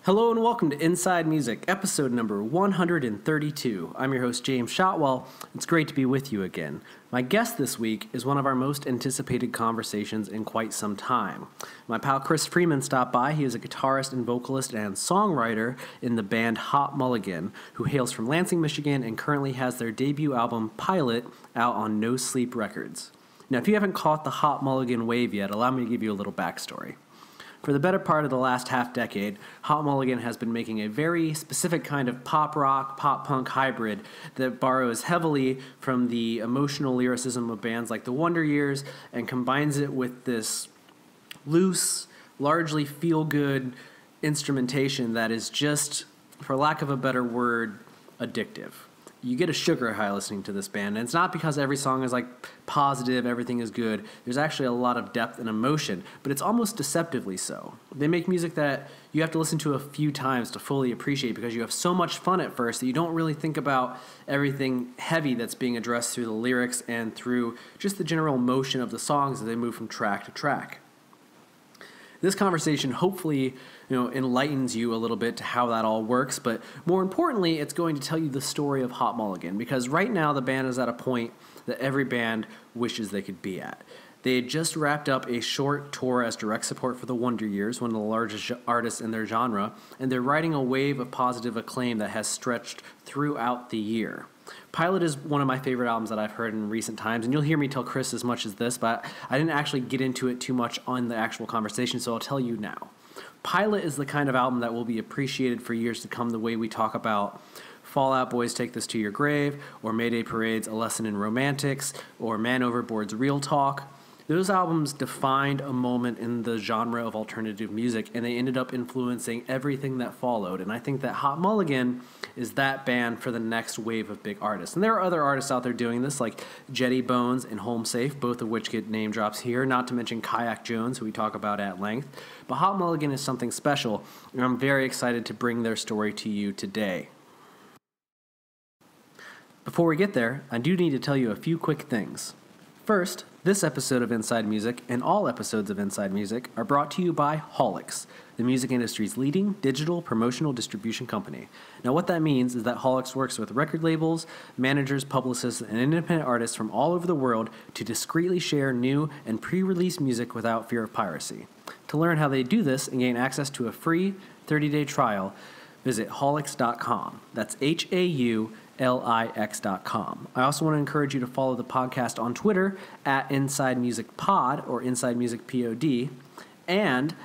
Hello and welcome to Inside Music, episode number 132. I'm your host, James Shotwell. It's great to be with you again. My guest this week is one of our most anticipated conversations in quite some time. My pal Chris Freeman stopped by. He is a guitarist and vocalist and songwriter in the band Hot Mulligan, who hails from Lansing, Michigan, and currently has their debut album, Pilot, out on No Sleep Records. Now, if you haven't caught the Hot Mulligan wave yet, allow me to give you a little backstory. For the better part of the last half-decade, Hot Mulligan has been making a very specific kind of pop rock, pop punk hybrid that borrows heavily from the emotional lyricism of bands like the Wonder Years and combines it with this loose, largely feel-good instrumentation that is just, for lack of a better word, addictive. You get a sugar high listening to this band, and it's not because every song is like positive, everything is good. There's actually a lot of depth and emotion, but it's almost deceptively so. They make music that you have to listen to a few times to fully appreciate because you have so much fun at first that you don't really think about everything heavy that's being addressed through the lyrics and through just the general motion of the songs as they move from track to track. This conversation hopefully, enlightens you a little bit to how that all works, but more importantly, it's going to tell you the story of Hot Mulligan, because right now the band is at a point that every band wishes they could be at. They had just wrapped up a short tour as direct support for the Wonder Years, one of the largest artists in their genre, and they're riding a wave of positive acclaim that has stretched throughout the year. Pilot is one of my favorite albums that I've heard in recent times, and you'll hear me tell Chris as much as this, but I didn't actually get into it too much on the actual conversation, so I'll tell you now. Pilot is the kind of album that will be appreciated for years to come the way we talk about Fall Out Boy's Take This to Your Grave, or Mayday Parade's A Lesson in Romantics, or Man Overboard's Real Talk. Those albums defined a moment in the genre of alternative music, and they ended up influencing everything that followed. And I think that Hot Mulligan is that band for the next wave of big artists. And there are other artists out there doing this, like Jetty Bones and Home Safe, both of which get name drops here, not to mention Kayak Jones, who we talk about at length. But Hot Mulligan is something special, and I'm very excited to bring their story to you today. Before we get there, I do need to tell you a few quick things. First, this episode of Inside Music and all episodes of Inside Music are brought to you by Holix, the music industry's leading digital promotional distribution company. Now, what that means is that Holix works with record labels, managers, publicists, and independent artists from all over the world to discreetly share new and pre-release music without fear of piracy. To learn how they do this and gain access to a free 30-day trial, visit holix.com. That's HAULIX.com. I also want to encourage you to follow the podcast on Twitter at Inside Music Pod or Inside Music POD. And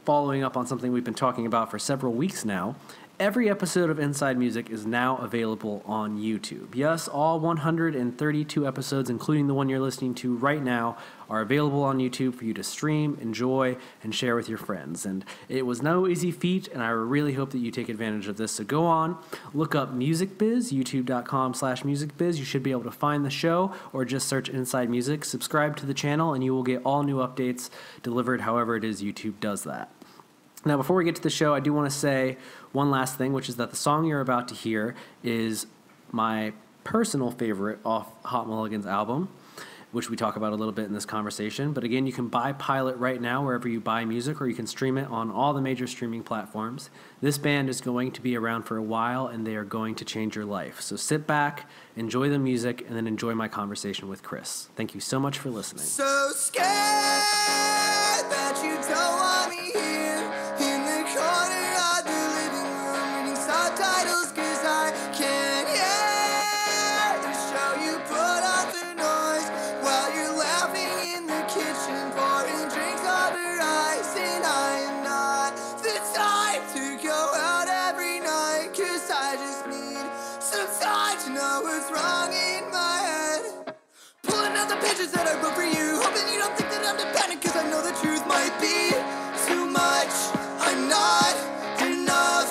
following up on something we've been talking about for several weeks now, every episode of Inside Music is now available on YouTube. Yes, all 132 episodes, including the one you're listening to right now, are available on YouTube for you to stream, enjoy, and share with your friends. And it was no easy feat, and I really hope that you take advantage of this. So go on, look up MusicBiz, youtube.com/MusicBiz. You should be able to find the show, or just search Inside Music. Subscribe to the channel, and you will get all new updates delivered however it is YouTube does that. Now, before we get to the show, I do want to say one last thing, which is that the song you're about to hear is my personal favorite off Hot Mulligan's album, which we talk about a little bit in this conversation. But again, you can buy Pilot right now wherever you buy music, or you can stream it on all the major streaming platforms. This band is going to be around for a while, and they are going to change your life. So sit back, enjoy the music, and then enjoy my conversation with Chris. Thank you so much for listening. So scared that you don't want me here in the corner of the living room reading subtitles, 'cause I can't hear the show you put off the noise while you're laughing in the kitchen, pouring drinks over ice. And I am not the type to go out every night, 'cause I just need some time to know what's wrong in my head. Pulling out the pages that I wrote for you, hoping you don't think that I'm dependent, 'cause I know the truth might be too much. I'm not enough.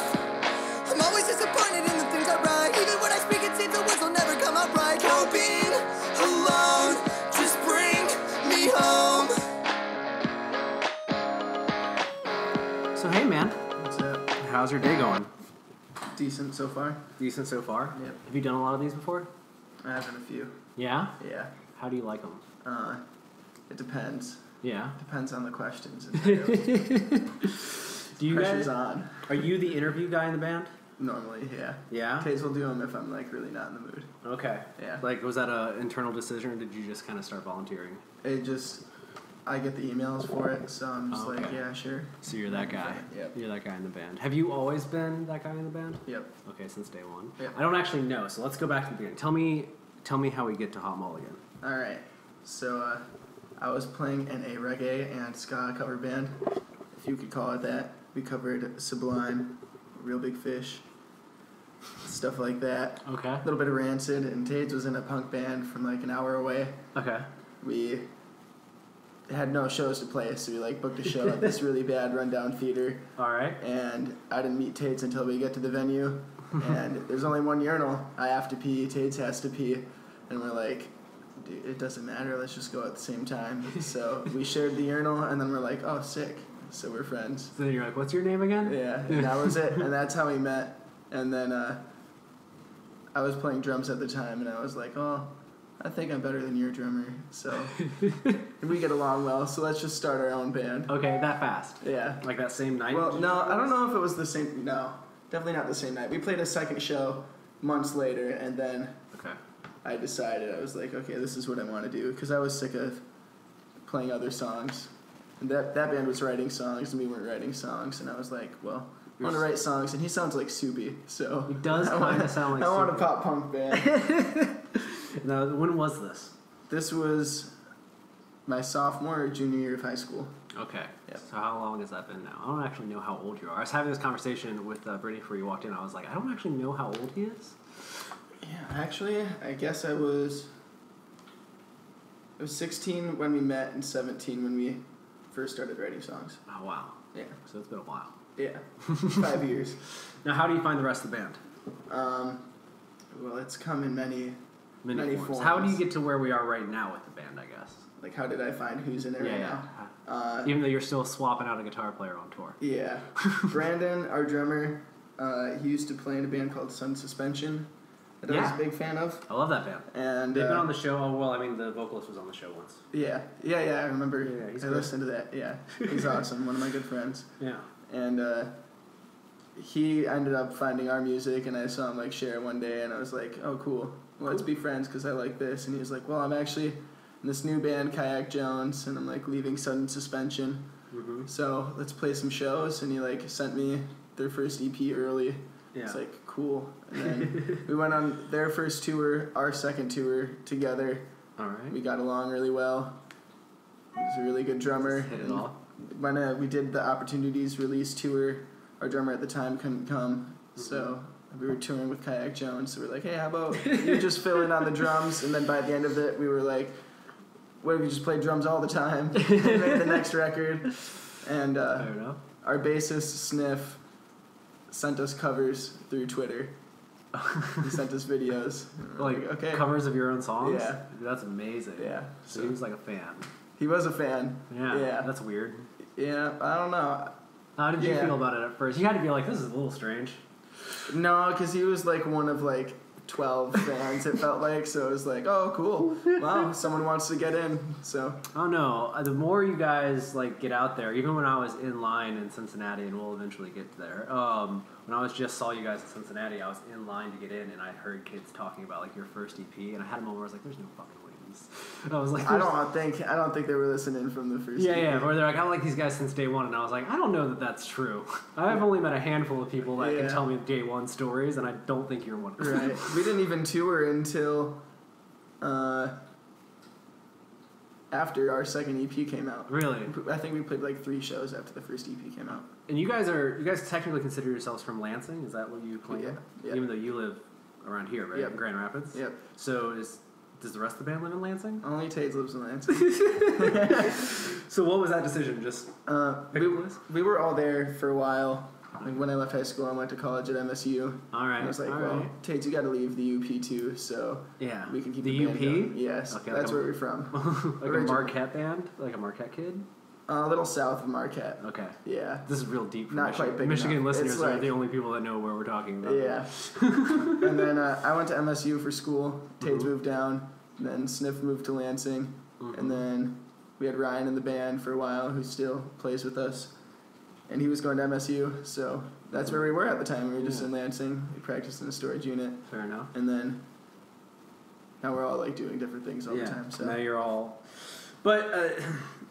I'm always disappointed in the things I write. Even when I speak, it seems the words will never come out right. Oh, being alone, just bring me home. So hey, man. What's up? How's your day going? Decent so far. Decent so far? Yep. Have you done a lot of these before? I have a few. Yeah? Yeah. How do you like them? It depends. Yeah. Depends on the questions. Do you Pressure's guys? on. Are you the interview guy in the band? Normally, yeah. Yeah. Taze will do them if I'm like really not in the mood. Okay. Yeah. Like, was that an internal decision, or did you just kind of start volunteering? I get the emails for it, so I'm just Okay. like, yeah, sure. So you're that guy. Yep. You're that guy in the band. Have you always been that guy in the band? Yep. Okay, since day one. Yep. I don't actually know, so let's go back to the beginning. Tell me how we get to Hot Mulligan. All right. So I was playing in a reggae and ska cover band, if you could call it that. We covered Sublime, Real Big Fish, stuff like that. Okay. A little bit of Rancid, and Taze was in a punk band from like an hour away. Okay. We had no shows to play, so we like booked a show at this really bad rundown theater. All right. And I didn't meet Tates until we get to the venue, and there's only one urinal. I have to pee, Tates has to pee, and we're like, dude, it doesn't matter, let's just go at the same time. So we shared the urinal, and then we're like, oh, sick. So we're friends. So then you're like, what's your name again? Yeah, and that was it, and that's how we met. And then I was playing drums at the time, and I was like, oh, I think I'm better than your drummer, so we get along well, so let's just start our own band. Okay, that fast. Yeah. Like that same night? Well, no, I don't know if it was the same, no, definitely not the same night. We played a second show months later, and then Okay. I decided, I was like, okay, this is what I want to do, because I was sick of playing other songs. And that band was writing songs, and we weren't writing songs, and I was like, well, I want to write songs, and he sounds like Soupy, so... He does kind of sound like I want a Soupy. pop punk band. Now, when was this? This was my sophomore or junior year of high school. Okay. Yep. So how long has that been now? I don't actually know how old you are. I was having this conversation with Brittany before you walked in. I was like, I don't actually know how old he is. Yeah, actually, I guess I was 16 when we met and 17 when we first started writing songs. Oh, wow. Yeah. So it's been a while. Yeah. 5 years. Now, how do you find the rest of the band? Well, it's come in many forms. How do you get to where we are right now with the band, I guess? Like, how did I find who's in it right now? Even though you're still swapping out a guitar player on tour. Yeah. Brandon, our drummer, he used to play in a band called Sun Suspension that I was a big fan of. I love that band. And they've been on the show. Oh, well, I mean, the vocalist was on the show once. Yeah, I remember. Yeah, he's I good. listened to that. Yeah, he's awesome. One of my good friends. Yeah. And he ended up finding our music, and I saw him like share one day, and I was like, oh, cool. Well, let's be friends because I like this. And he was like, well, I'm actually in this new band, Kayak Jones, and I'm like leaving Sudden Suspension. Mm-hmm. So let's play some shows. And he like sent me their first EP early. Yeah. It's like, cool. And then we went on their first tour, our second tour together. All right. We got along really well. He was a really good drummer. Hit it off. When we did the Opportunities release tour, our drummer at the time couldn't come, so we were touring with Kayak Jones. So we're like, hey, how about you just fill in on the drums? And then by the end of it, we were like, what if we just played drums all the time? We made the next record. And Fair enough. our bassist, Sniff, sent us covers through Twitter. He sent us videos. Like, okay. covers of your own songs? Yeah. That's amazing. Yeah. So he was like a fan. He was a fan. Yeah. That's weird. Yeah, I don't know. How did you Yeah. feel about it at first? You had to be like, this is a little strange. No, because he was like one of like 12 fans, it felt like. So it was like, oh, cool. Wow, someone wants to get in. So Oh no! The more you guys like get out there, even when I was in line in Cincinnati, and we'll eventually get there. When I saw you guys in Cincinnati, I was in line to get in, and I heard kids talking about like your first EP, and I had a moment where I was like, "There's no fucking way." And I was like, I don't think they were listening from the first. Yeah. Or they're like, I like these guys since day one, and I was like, I don't know that that's true. I've only met a handful of people that can tell me day one stories, and I don't think you're one of them. Right. We didn't even tour until after our second EP came out. Really? I think we played like 3 shows after the first EP came out. And you guys technically consider yourselves from Lansing? Is that what you claim? Yeah. Even though you live around here, right? Yep. In Grand Rapids? Yep. So does the rest of the band live in Lansing? Only Taze lives in Lansing. So what was that decision? Just pick a place? We were all there for a while. Like when I left high school, I went to college at MSU. All right. And I was like, all well, right. Taze, you got to leave the UP too, so Yeah. we can keep the the band UP? going. Yes, Okay, that's like where we're from. like a Marquette band? Like a Marquette kid? A little south of Marquette. Okay. Yeah. This is real deep for Not Michigan. quite big Michigan enough. listeners It's are like- the only people that know where we're talking about. Yeah. And then I went to MSU for school. Taze moved down. Then Sniff moved to Lansing. And then we had Ryan in the band for a while, who still plays with us. and he was going to MSU, so that's where we were at the time. We were just in Lansing. We practiced in a storage unit. Fair enough. And then now we're all like doing different things all the time. So now you're all. But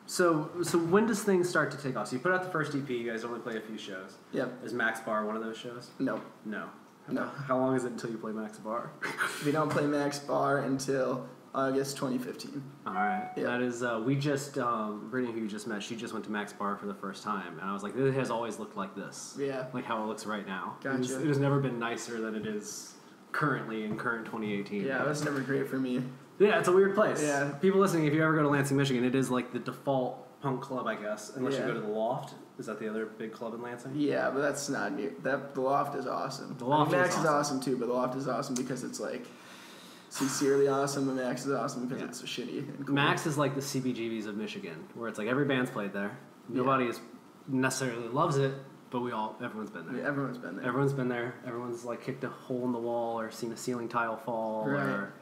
so when does things start to take off? So you put out the first EP. You guys only play a few shows. Yep. Is Max Bar one of those shows? No. No. No. How long is it until you play Max Bar? We don't play Max Bar until August 2015. All right. Yep. That is, we just, Brittany, who you just met, she just went to Max Bar for the first time. And I was like, it has always looked like this. Yeah. Like how it looks right now. Gotcha. It has never been nicer than it is currently in current 2018. Yeah, that's never great for me. Yeah, it's a weird place. Yeah. People listening, if you ever go to Lansing, Michigan, it is like the default punk club, I guess, unless you Yeah. go to the Loft. Is that the other big club in Lansing? Yeah, but that's not near. The Loft is awesome. The Loft Max is is awesome too, but the Loft is awesome because it's like sincerely awesome, and Max is awesome because it's so shitty and cool. Max is like the CBGBs of Michigan, where it's like every band's played there. Nobody is necessarily loves it, but everyone's been there. Yeah, everyone's been there. Everyone's been there. Everyone's like kicked a hole in the wall or seen a ceiling tile fall. Right. Or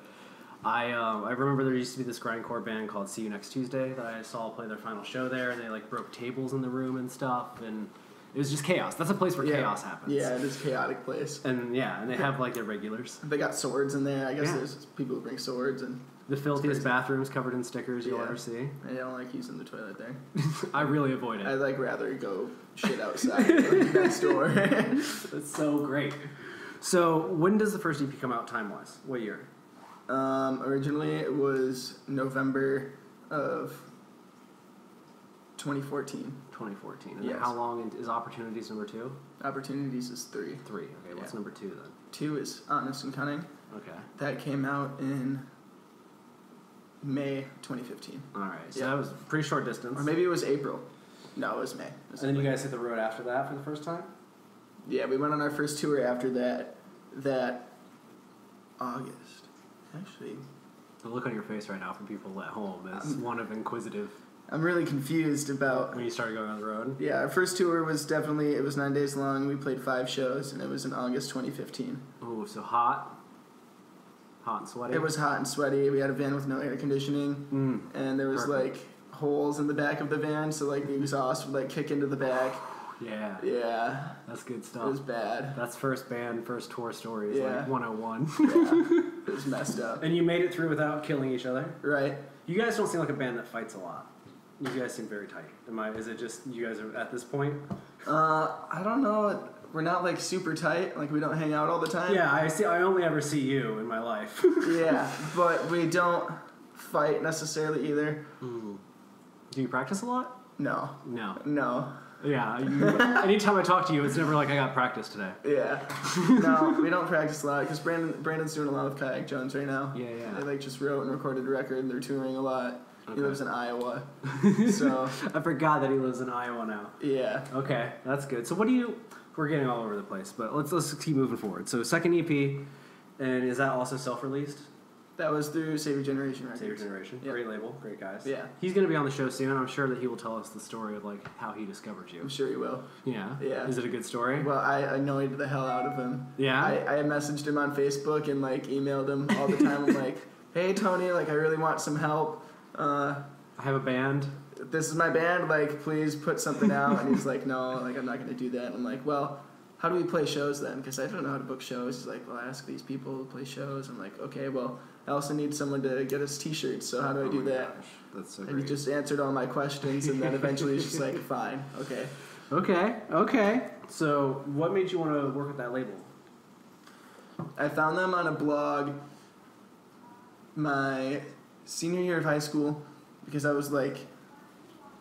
I remember there used to be this grindcore band called See You Next Tuesday that I saw play their final show there, and they like broke tables in the room and stuff, and it was just chaos. That's a place where chaos happens. Yeah, it is a chaotic place. And and they have like their regulars. They got swords in there. I guess Yeah. there's people who bring swords, and The filthiest bathrooms covered in stickers you'll ever see. I don't like using the toilet there. I really avoid it. I'd like rather go shit outside like next door. It's so great. So when does the first EP come out time-wise? What year? Originally it was November of 2014. 2014. And Yes. how long is Opportunities number 2? Opportunities is 3. 3. Okay, what's number 2 then? 2 is Honest and Cunning. Okay. That came out in May 2015. All right. So that was a pretty short distance. Or maybe it was April. No, it was May. And then you guys hit the road after that for the first time? Yeah, we went on our first tour after that August. Actually, The look on your face right now from people at home is one of inquisitive I'm really confused about... when you started going on the road. Yeah, our first tour was definitely... It was 9 days long. We played 5 shows, and it was in August 2015. Ooh, so hot and sweaty? It was hot and sweaty. We had a van with no air conditioning, and there was, Perfect. like, holes in the back of the van, so, like, the exhaust would, like, kick into the back. Yeah. Yeah. That's good It stuff. was bad. That's first band, first tour stories, Yeah. like 101. Yeah. It was messed up. And you made it through without killing each other? Right. You guys don't seem like a band that fights a lot. You guys seem very tight. Is it just you guys are at this point? I don't know. We're not, like, super tight. Like, we don't hang out all the time. Yeah, I only ever see you in my life. Yeah, but we don't fight necessarily either. Do you practice a lot? No. No. Yeah. Anytime I talk to you, it's never like I got practice today. Yeah. No, we don't practice a lot because Brandon's doing a lot with Kayak Jones right now. Yeah. They, like, just wrote and recorded a record. They're touring a lot. Okay. He lives in Iowa. So, I forgot that he lives in Iowa now. yeah. Okay, that's good. So we're getting all over the place, but let's keep moving forward. So second EP, and is that also self-released? That was through Save Your Generation Records. Save Your Generation. Yep. Great label, great guys. Yeah. He's going to be on the show soon, and I'm sure that he will tell us the story of like how he discovered you. I'm sure he will. Yeah. Yeah. Is it a good story? Well, I annoyed the hell out of him. Yeah? I messaged him on Facebook and, like, emailed him all the time. I'm like, hey, Tony, like, I really want some help. I have a band. This is my band, like, please put something out. And he's like, no, like, I'm not going to do that. And I'm like, well, how do we play shows then? Because I don't know how to book shows. He's like, well, ask these people who play shows. I'm like, okay, well, I also need someone to get us t-shirts, so how do I do that? Gosh, that's so And he great. just answered all my questions, and then eventually he's just like, fine, okay. Okay. So what made you want to work with that label? I found them on a blog my senior year of high school because I was, like,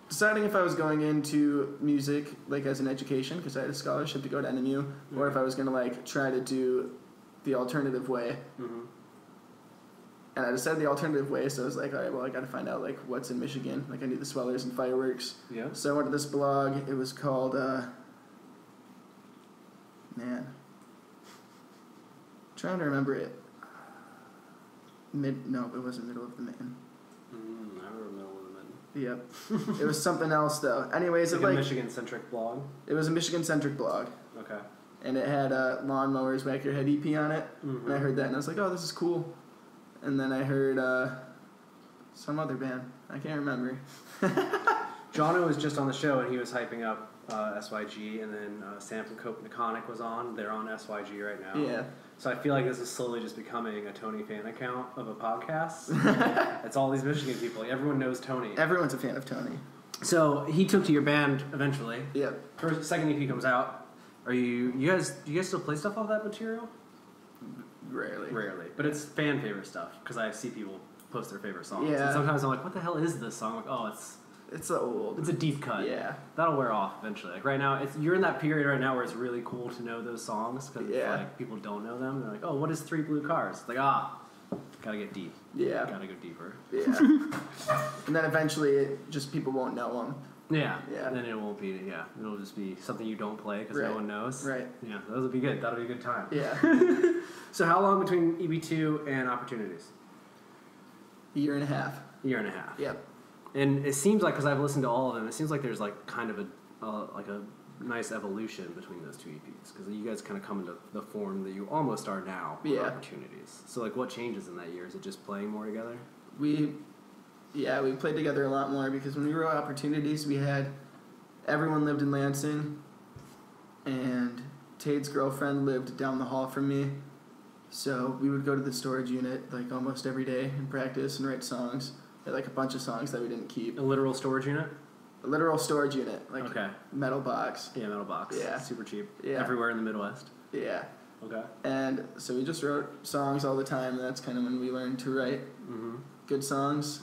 deciding if I was going into music, like, as an education, because I had a scholarship to go to NMU, or if I was going to, like, try to do the alternative way. Mm-hmm. And I decided the alternative way, so I was like, all right, well, I got to find out, like, what's in Michigan. Like, I need the Swellers and Fireworks. Yeah. So I went to this blog. It was called, trying to remember it. No, it wasn't Middle of the Main. I remember Middle of the Mid. Yep. It was something else, though. Anyways, Like a Michigan-centric blog? it was a Michigan-centric blog. Okay. And it had Lawnmowers Whack Your Head EP on it. Mm-hmm. And I heard that, and I was like, oh, this is cool. And then I heard some other band. I can't remember. Jono was just on the show and he was hyping up SYG, and then Sam from Cope Niconic was on. They're on SYG right now. Yeah. So I feel like this is slowly just becoming a Tony fan account of a podcast. It's all these Michigan people. Like, everyone knows Tony. Everyone's a fan of Tony. So he took to your band eventually. Yep. First, second EP comes out. Do you guys still play stuff off that material? Rarely. But it's fan favorite stuff because I see people post their favorite songs. Yeah. And sometimes I'm like, what the hell is this song? I'm like, oh, It's old. it's a deep cut. Yeah. That'll wear off eventually. Like right now, you're in that period right now where it's really cool to know those songs because like people don't know them. They're like, oh, what is Three Blue Cars? It's like, gotta get deep. Yeah. Gotta go deeper. Yeah. And then eventually, people won't know them. Yeah. Yeah. And then it won't be. Yeah. It'll just be something you don't play because no one knows. Right. Yeah. Those will be good. That'll be a good time. Yeah. So how long between EB2 and Opportunities? Year and a half. Year and a half. Yep. And it seems like, because I've listened to all of them, it seems like there's like kind of a nice evolution between those two EPs because you guys kind of come into the form that you almost are now. Yeah. Opportunities. So like, what changes in that year? Is it just playing more together? We played together a lot more because when we wrote Opportunities, everyone lived in Lansing, and Tate's girlfriend lived down the hall from me. So we would go to the storage unit like almost every day and practice and write songs. Like a bunch of songs that we didn't keep. A literal storage unit? A literal storage unit, like okay. Metal box. Yeah, metal box. Yeah. Super cheap. Yeah. Everywhere in the Midwest. Yeah. Okay. And so we just wrote songs all the time, and that's kind of when we learned to write good songs.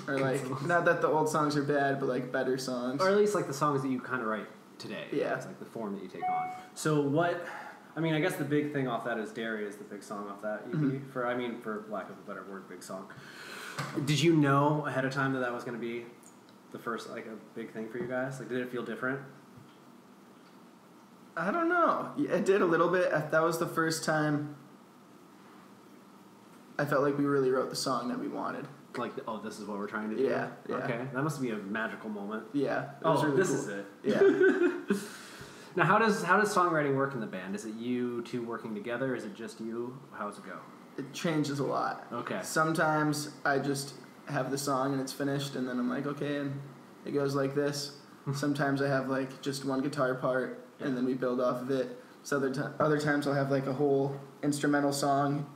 Or like, not that the old songs are bad, but like better songs. Or at least like the songs that you kind of write today. Yeah. It's like the form that you take on. So I guess the big thing off that is Dairy is the big song off that EP. For lack of a better word, big song. Did you know ahead of time that was going to be the first, like, a big thing for you guys? Like, did it feel different? I don't know. It did a little bit. That was the first time I felt like we really wrote the song that we wanted. Like, oh, this is what we're trying to do? Yeah. Okay. That must be a magical moment. Yeah. Really this cool. is it. Yeah. Now, how does songwriting work in the band? Is it you two working together? Is it just you? How does it go? It changes a lot. Okay. Sometimes I just have the song and it's finished, and then I'm like, okay, and it goes like this. Sometimes I have like just one guitar part, and then we build off of it. So other times I'll have like a whole instrumental song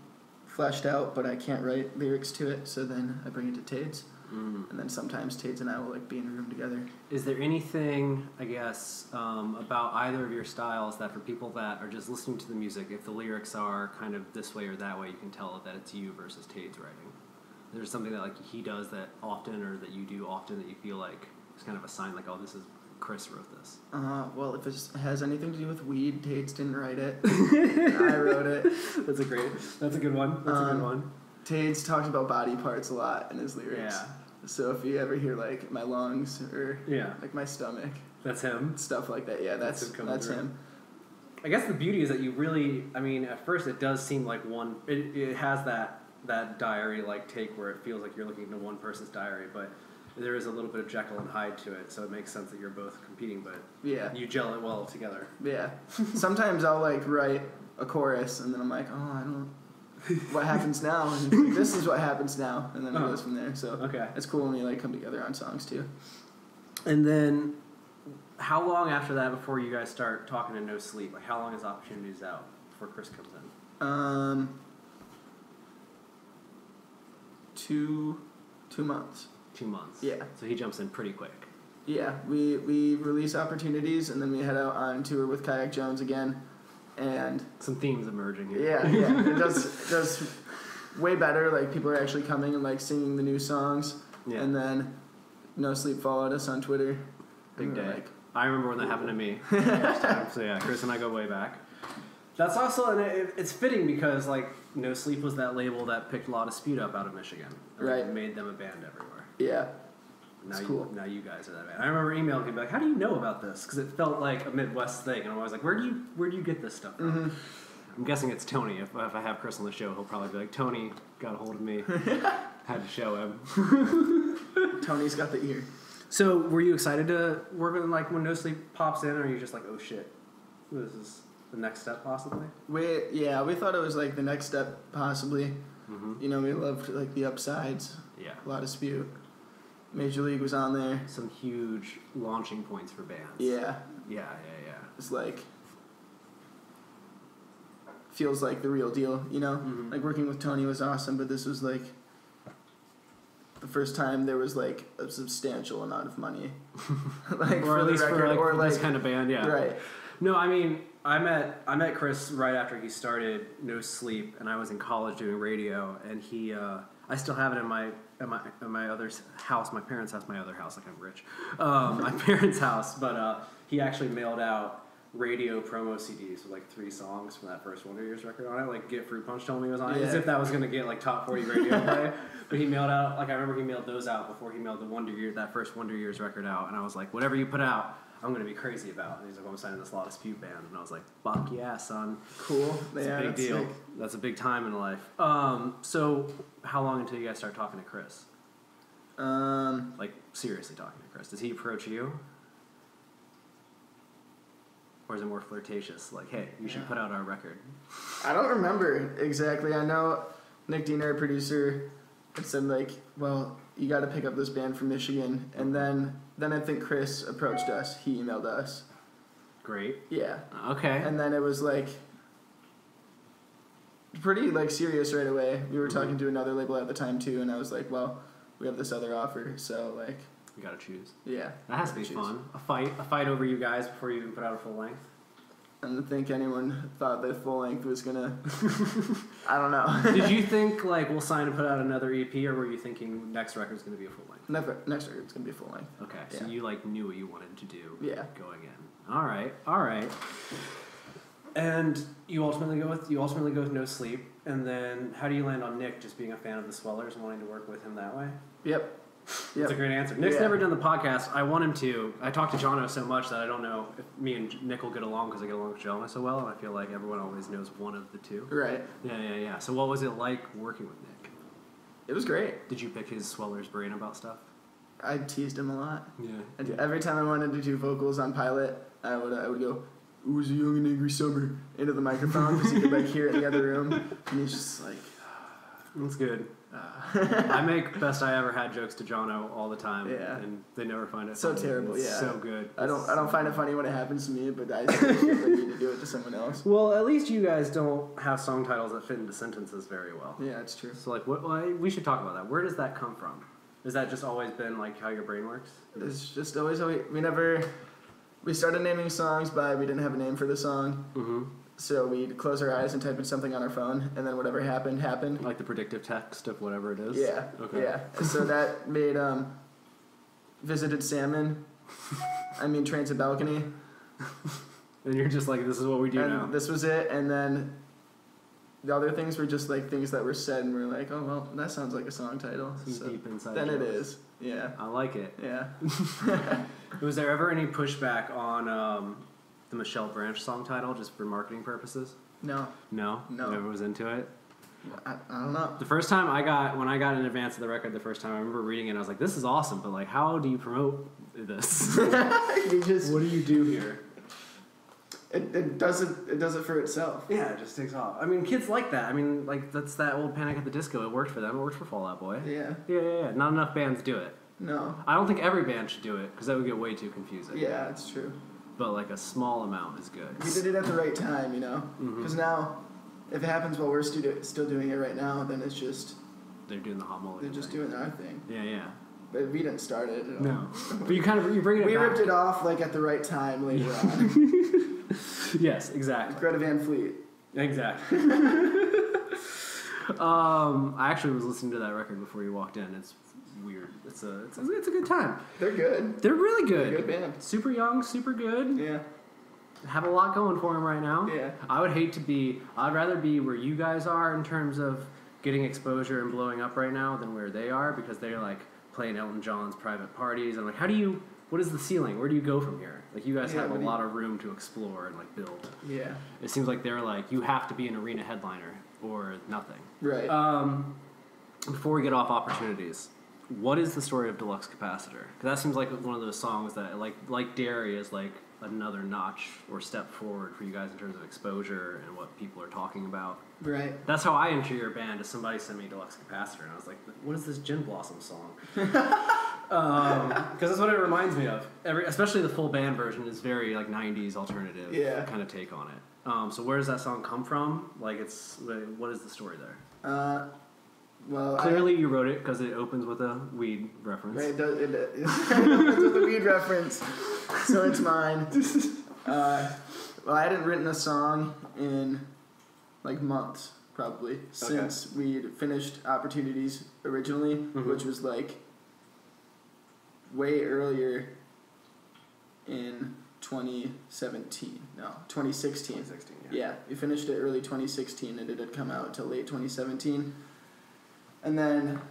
fleshed out, but I can't write lyrics to it, so then I bring it to Tate's. And then sometimes Tate's and I will like be in a room together. Is there anything, I guess, about either of your styles that for people that are just listening to the music, if the lyrics are kind of this way or that way, you can tell that it's you versus Tate's writing? There's something that like he does that often, or that you do often, that you feel like it's kind of a sign, like, oh, this is Chris wrote this. Well, if it has anything to do with weed, Tate's didn't write it. I wrote it. That's a good one. That's a good one. Tate's talks about body parts a lot in his lyrics. Yeah. So if you ever hear like my lungs or like my stomach, that's him. Stuff like that. Yeah, that's him. I guess the beauty is that you really, at first it does seem like it has that diary like take where it feels like you're looking into one person's diary, but there is a little bit of Jekyll and Hyde to it, so it makes sense that you're both competing, but you gel it well together. Yeah. Sometimes I'll like write a chorus and then I'm like, oh, I don't. What happens now? And this is what happens now, and then it goes from there. So it's cool when we like come together on songs too. And then, how long after that before you guys start talking to No Sleep? Like, how long is Opportunities out before Chris comes in? 2 months. 2 months. Yeah. So he jumps in pretty quick. Yeah, we release Opportunities, and then we head out on tour with Kayak Jones again. And some themes emerging here. Yeah. It does way better. Like, people are actually coming and like singing the new songs. Yeah. And then No Sleep followed us on Twitter. Big day. Like, I remember when that happened to me. First time. So yeah, Chris and I go way back. That's also, and it's fitting because like No Sleep was that label that picked a lot of speed up out of Michigan. And right. Made them a band everywhere. Yeah. Now cool. Now you guys are that band. I remember emailing him like, "How do you know about this?" Because it felt like a Midwest thing, and I was like, "Where do you get this stuff from?" Mm-hmm. I'm guessing it's Tony. If I have Chris on the show, he'll probably be like, "Tony got a hold of me, had to show him." Tony's got the ear. So, were you excited to work with him? Like when No Sleep pops in, or are you just like, "Oh shit, this is the next step possibly"? We thought it was like the next step possibly. Mm-hmm. You know, we loved like the upsides. Yeah. A lot of Spew. Major League was on there. Some huge launching points for bands. Yeah. Yeah. It's like, feels like the real deal, you know? Mhm. Like, working with Tony was awesome, but this was, like, the first time there was, like, a substantial amount of money. Like, or for at the least record, for, like, or, like, this kind of band, yeah. Right. No, I mean, I met Chris right after he started No Sleep, and I was in college doing radio, and he, I still have it in my other house, my parents' house, my other house, like I'm rich, my parents' house, but he actually mailed out radio promo CDs with like 3 songs from that first Wonder Years record on it. Like Get Fruit Punch told me it was on it, as if that was gonna get like top 40 radio play. But he mailed out, like I remember he mailed those out before he mailed that first Wonder Years record out, and I was like, whatever you put out, I'm gonna be crazy about. And he's like, I'm signing this Law Dispute band, and I was like, fuck yeah, son. Cool. It's a big deal. Sick. That's a big time in life. So how long until you guys start talking to Chris? Like seriously talking to Chris. Does he approach you? Or is it more flirtatious? Like, hey, you should put out our record. I don't remember exactly. I know Nick Denari, producer, had said, like, well, you got to pick up this band from Michigan. And then I think Chris approached us. He emailed us. Great. Yeah. Okay. And then it was, like, pretty, like, serious right away. We were talking to another label at the time, too, and I was like, well, we have this other offer, so, like... You gotta choose. Yeah. That has to be fun. A fight over you guys before you even put out a full length. I don't think anyone thought that full length was gonna... I don't know. Did you think, like, we'll sign and put out another EP, or were you thinking next record's gonna be a full length? Next record's gonna be full length. Okay, so Yeah. you, like, knew what you wanted to do going in. All right. And you ultimately go with No Sleep, and then how do you land on Nick just being a fan of the Swellers and wanting to work with him that way? Yep. That's a great answer. Nick's never done the podcast. I want him to. I talk to Jono so much that I don't know if me and Nick will get along because I get along with Jono so well, and I feel like everyone always knows one of the two. Right. Yeah. So what was it like working with Nick? It was great. Did you pick his Sweller's brain about stuff? I teased him a lot. Yeah. And every time I wanted to do vocals on Pilot, I would go, "It was a young and angry summer," into the microphone because he could like hear it in the other room, and he's just like, "That's good." I make Best I Ever Had jokes to Jono all the time, and they never find it so funny. terrible. It's so good. I don't find it funny when it happens to me, but I feel like I need to do it to someone else. Well, at least you guys don't have song titles that fit into sentences very well. Yeah, it's true. So, like, we should talk about that. Where does that come from? Has that just always been like how your brain works? It's just always we started naming songs by we didn't have a name for the song. Mm-hmm. So we'd close our eyes and type in something on our phone, and then whatever happened. Like the predictive text of whatever it is? Yeah. Okay. Yeah. So that made Visited Salmon, Trains at Balcony. And you're just like, this is what we do now. This was it, and then the other things were just like things that were said, and we're like, oh, well, that sounds like a song title. Some deep inside then jokes. it is. Yeah. I like it. Yeah. Was there ever any pushback on the Michelle Branch song title just for marketing purposes? No. No? Never was into it? I don't know. The first time when I got in advance of the record the first time, I remember reading it and I was like, this is awesome, but like, how do you promote this? What do you do here? It does it for itself. Yeah, it just takes off. I mean, kids like that. I mean, like, that's that old Panic at the Disco. It worked for them. It worked for Fall Out Boy. Yeah. Yeah. Not enough bands do it. No. I don't think every band should do it because that would get way too confusing. Yeah, it's true. But like a small amount is good. We did it at the right time, you know? Because now, if it happens while we're still doing it right now, then it's just... They're doing the Hot Mulligan They're just thing. doing our thing. Yeah. But we didn't start it. No. But you bring it We back. ripped it off like at the right time later on. Yes, exactly. Greta Van Fleet. Exactly. I actually was listening to that record before you walked in. It's weird. It's a good time. They're good. They're really good. They're a good band. Super young, super good. Yeah. Have a lot going for them right now. Yeah. I'd rather be where you guys are in terms of getting exposure and blowing up right now than where they are, because they're like playing Elton John's private parties. I'm like, what is the ceiling? Where do you go from here? Like, you guys have a lot of room to explore and like build. Yeah. It seems like they're like, you have to be an arena headliner or nothing. Right. Before we get off opportunities, what is the story of Deluxe Capacitor? Because that seems like one of those songs that, like Dairy, is like another notch or step forward for you guys in terms of exposure and what people are talking about. Right. That's how I enter your band. Is somebody sent me Deluxe Capacitor, and I was like, what is this Gin Blossom song? Because that's what it reminds me of. Especially the full band version is very like 90s alternative kind of take on it. So where does that song come from? Like, what is the story there? Well, clearly you wrote it because it opens with a weed reference. Right, it opens with a weed reference, so it's mine. Well, I hadn't written a song in like months, probably, since we'd finished Opportunities originally, which was like way earlier in 2016. Yeah, we finished it early 2016, and it had come out until late 2017. And then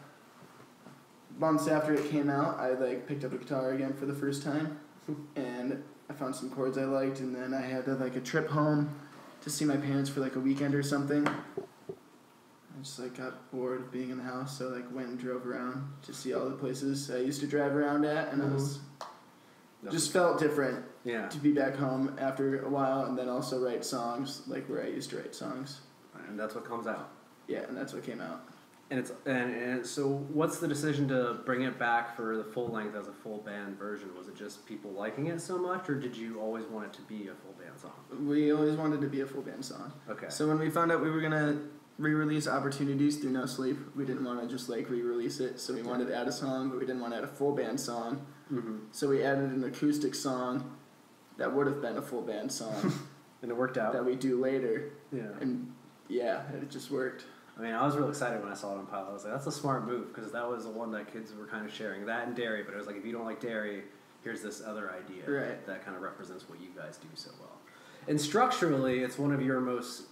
months after it came out, I like picked up a guitar again for the first time, and I found some chords I liked, and then I had like a trip home to see my parents for like a weekend or something. I just like got bored of being in the house, so like went and drove around to see all the places I used to drive around at, and I was just felt different to be back home after a while, and then also write songs like where I used to write songs. And that's what comes out. Yeah, and that's what came out. And so what's the decision to bring it back for the full length as a full band version? Was it just people liking it so much, or did you always want it to be a full band song? We always wanted to be a full band song. Okay. So when we found out we were gonna re-release Opportunities through No Sleep, we didn't want to just like re-release it. So we wanted to add a song, but we didn't want to add a full band song. So we added an acoustic song that would have been a full band song. And it worked out. That we do later. Yeah. And yeah, it just worked. I mean, I was real excited when I saw it on Pilot. I was like, that's a smart move, because that was the one that kids were kind of sharing. That and dairy, but it was like, if you don't like dairy, here's this other idea that kind of represents what you guys do so well. And structurally, it's one of your most,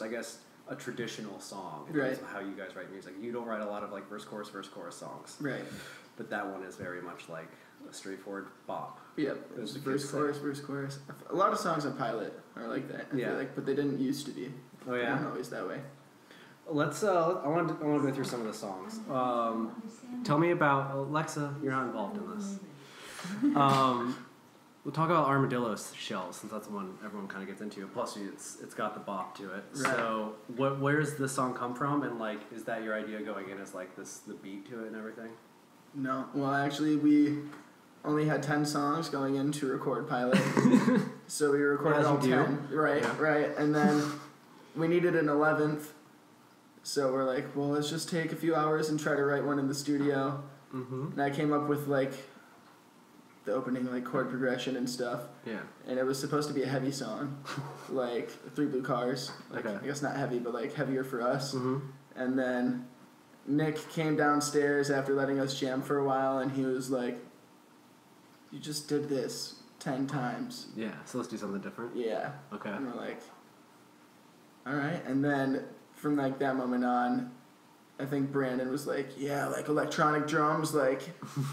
I guess, a traditional song in terms of how you guys write music. You don't write a lot of like verse, chorus songs. Right. But that one is very much like a straightforward bop. Yep. It was verse, chorus. A lot of songs on Pilot are like that. I feel like, but they didn't used to be. Oh yeah. They weren't always that way. Let's. I want to go through some of the songs. Tell me about Alexa. You're not involved in this. We'll talk about armadillo shells, since that's the one everyone kind of gets into. Plus, it's got the bop to it. Right. So, where's this song come from? And like, is that your idea going in as like the beat to it and everything? No. Well, actually, we only had 10 songs going in to record Pilot, so we recorded all 10. Right. Yeah. Right. And then we needed an 11th. So we're like, well, let's just take a few hours and try to write one in the studio. And I came up with like the opening like chord progression and stuff. Yeah. And it was supposed to be a heavy song, like Three Blue Cars. Like, I guess not heavy, but like heavier for us. And then Nick came downstairs after letting us jam for a while, and he was like, "You just did this 10 times. Yeah. So let's do something different." Yeah. Okay. And we're like, all right. And then from like that moment on, I think Brandon was like, yeah, like electronic drums, like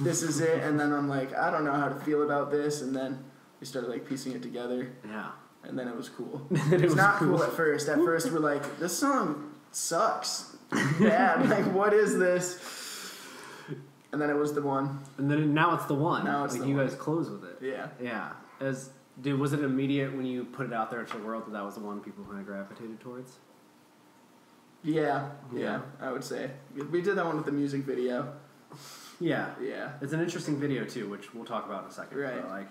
this is it. And then I'm like, I don't know how to feel about this. And then we started like piecing it together. Yeah. And then it was cool. It was not cool at first. At first we're like, this song sucks. Bad. Like, what is this? And then it was the one. And then now it's the one. Now it's like the you one. guys close with it. Yeah. Yeah. Was it immediate when you put it out there to the world that was the one people kind of gravitated towards? Yeah, I would say. We did that one with the music video. Yeah. Yeah. It's an interesting video, too, which we'll talk about in a second. Right. But like,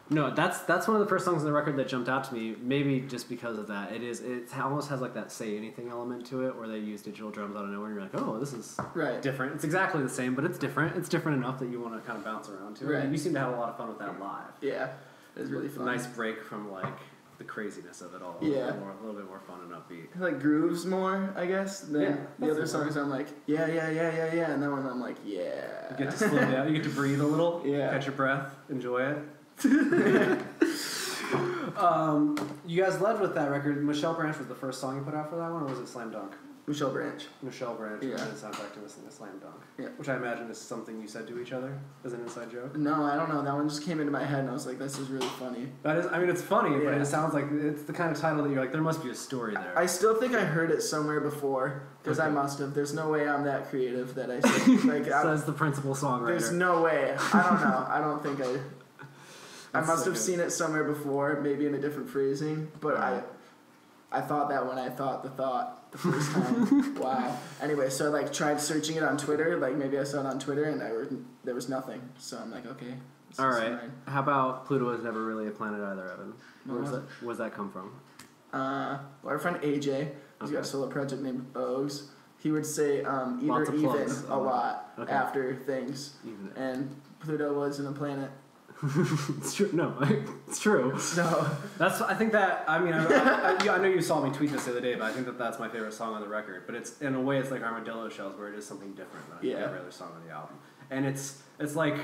no, that's one of the first songs on the record that jumped out to me, maybe just because of that. It almost has like that Say Anything element to it, where they use digital drums out of nowhere, and you're like, oh, this is different. It's exactly the same, but it's different. It's different enough that you want to kind of bounce around to it. Right. And you seem to have a lot of fun with that live. Yeah, it was really fun. Nice break from like the craziness of it all. Yeah. A little bit more fun and upbeat. It like grooves more, I guess, than the other songs. I'm like, yeah, and that one I'm like, yeah. You get to slow down. You get to breathe a little. Yeah. Catch your breath. Enjoy it. You guys led with that record. Michelle Branch was the first song you put out for that one, or was it Slam Dunk? Michelle Branch. Michelle Branch. Yeah. The soundtrack to a Slam Dunk. Yeah. Which I imagine is something you said to each other as an inside joke. No, I don't know. That one just came into my head, and I was like, this is really funny. That is. I mean, it's funny, but it sounds like it's the kind of title that you're like, there must be a story there. I still think I heard it somewhere before, because I must have. There's no way I'm that creative that I said, like. Says the principal songwriter. There's no way. I don't know. I don't think I must have seen it somewhere before, maybe in a different phrasing, but I thought that when I thought the first time. Wow. Anyway, so I tried searching it on Twitter. Maybe I saw it on Twitter and there was nothing. So I'm like, okay. All right. Fine. How about Pluto was never really a planet either, Evan? Where does that come from? Well, our friend AJ, he's got a solo project named Bogues. He would say either even a lot after things. Even. And Pluto wasn't a planet. It's true. No, it's true. So I think that. I mean, I know you saw me tweet this the other day, but I think that's my favorite song on the record. But it's in a way, it's like Armadillo Shells, where it is something different than every other song on the album. And it's like,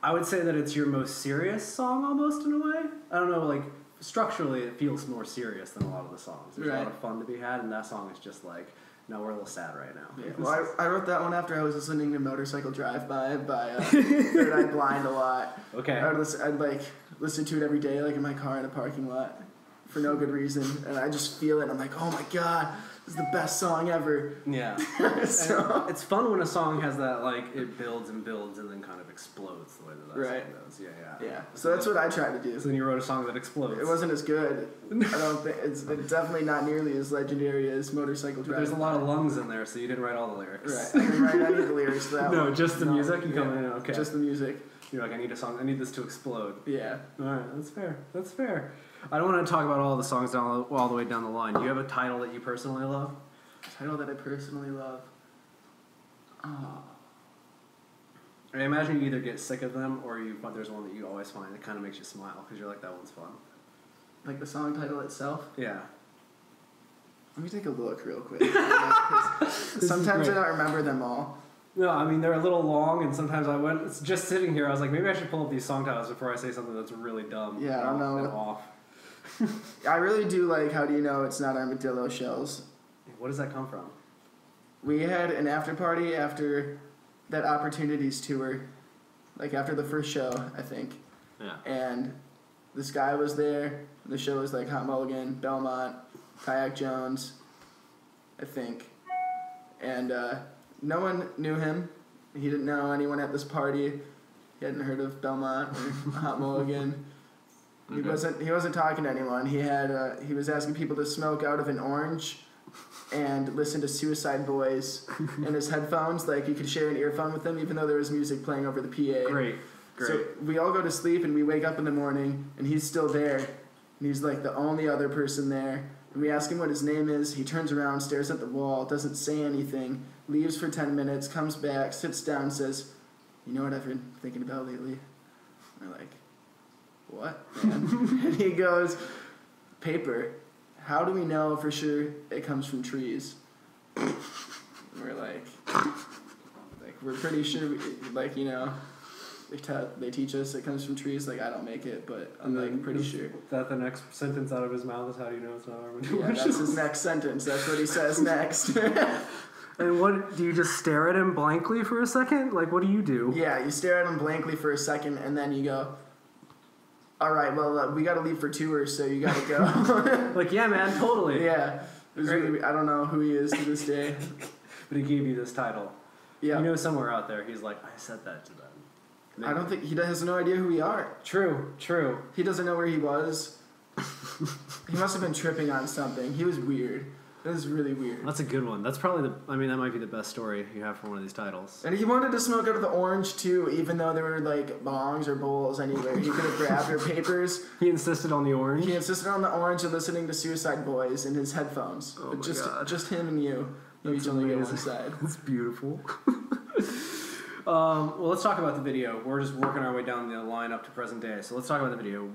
I would say that it's your most serious song almost in a way. I don't know, structurally it feels more serious than a lot of the songs. There's a lot of fun to be had, and that song is just like. No, we're a little sad right now. Yeah. Well, I wrote that one after I was listening to Motorcycle Drive-By by Third Eye Blind a lot. Okay. I'd listen to it every day, in my car in a parking lot, for no good reason, and I just feel it. And I'm like, oh my god, this is the best song ever. Yeah. So it's fun when a song has that it builds and builds and then kind of explodes the way that song does. Yeah. So that's what I try to do. So then you wrote a song that explodes. It wasn't as good. I don't think it's definitely not nearly as legendary as Motorcycle Drive. There's a lot of lungs in there, so you didn't write all the lyrics. Right. I didn't write any of the lyrics to that one. No, just the music? You come in, okay. Just the music. You're like, I need a song. I need this to explode. Yeah. All right, that's fair. I don't want to talk about all the songs all the way down the line. Do you have a title that you personally love? A title that I personally love? Oh. I imagine you either get sick of them or there's one that you always find that kind of makes you smile because you're like, that one's fun. Like the song title itself? Yeah. Let me take a look real quick. Sometimes I don't remember them all. No, I mean, they're a little long, and sometimes it's just sitting here, I was like, maybe I should pull up these song titles before I say something that's really dumb. Yeah, I don't know. And off. I really do like How Do You Know It's Not Armadillo Shells. What does that come from? We had an after party after that Opportunities tour, after the first show, I think. Yeah. And this guy was there. The show was Hot Mulligan, Belmont, Kayak Jones, I think. And no one knew him. He didn't know anyone at this party. He hadn't heard of Belmont or Hot Mulligan. Okay. He wasn't talking to anyone. He was asking people to smoke out of an orange and listen to Suicide Boys in his headphones. You could share an earphone with him even though there was music playing over the PA. Great. So we all go to sleep and we wake up in the morning and he's still there. And he's the only other person there. And we ask him what his name is. He turns around, stares at the wall, doesn't say anything, leaves for 10 minutes, comes back, sits down, says, "You know what I've been thinking about lately?" And we're like, "What, man?" And he goes, "Paper. How do we know for sure it comes from trees?" And we're like, we're pretty sure, they teach us it comes from trees. I don't make it, but I'm pretty sure. Is that the next sentence out of his mouth is how do you know it's not armadillo? Yeah, that's his next sentence. That's what he says next. And what, do you just stare at him blankly for a second? What do you do? Yeah, you stare at him blankly for a second, and then you go, "All right, well, we got to leave for tour, so you got to go." Yeah, man, totally. Yeah. Really, I don't know who he is to this day. But he gave you this title. Yeah. Somewhere out there, he's like, I said that to them. Maybe. I don't think he has no idea who we are. True. He doesn't know where he was. He must have been tripping on something. He was weird. It was really weird. That's a good one. That's probably that might be the best story you have for one of these titles. And he wanted to smoke out of the orange too, even though there were bongs or bowls anywhere. He could have grabbed or papers. He insisted on the orange? He insisted on the orange and listening to Suicide Boys in his headphones. Oh my God. Just him and you. You each only get one side. That's beautiful. Well, let's talk about the video. We're just working our way down the line up to present day. So let's talk about the video.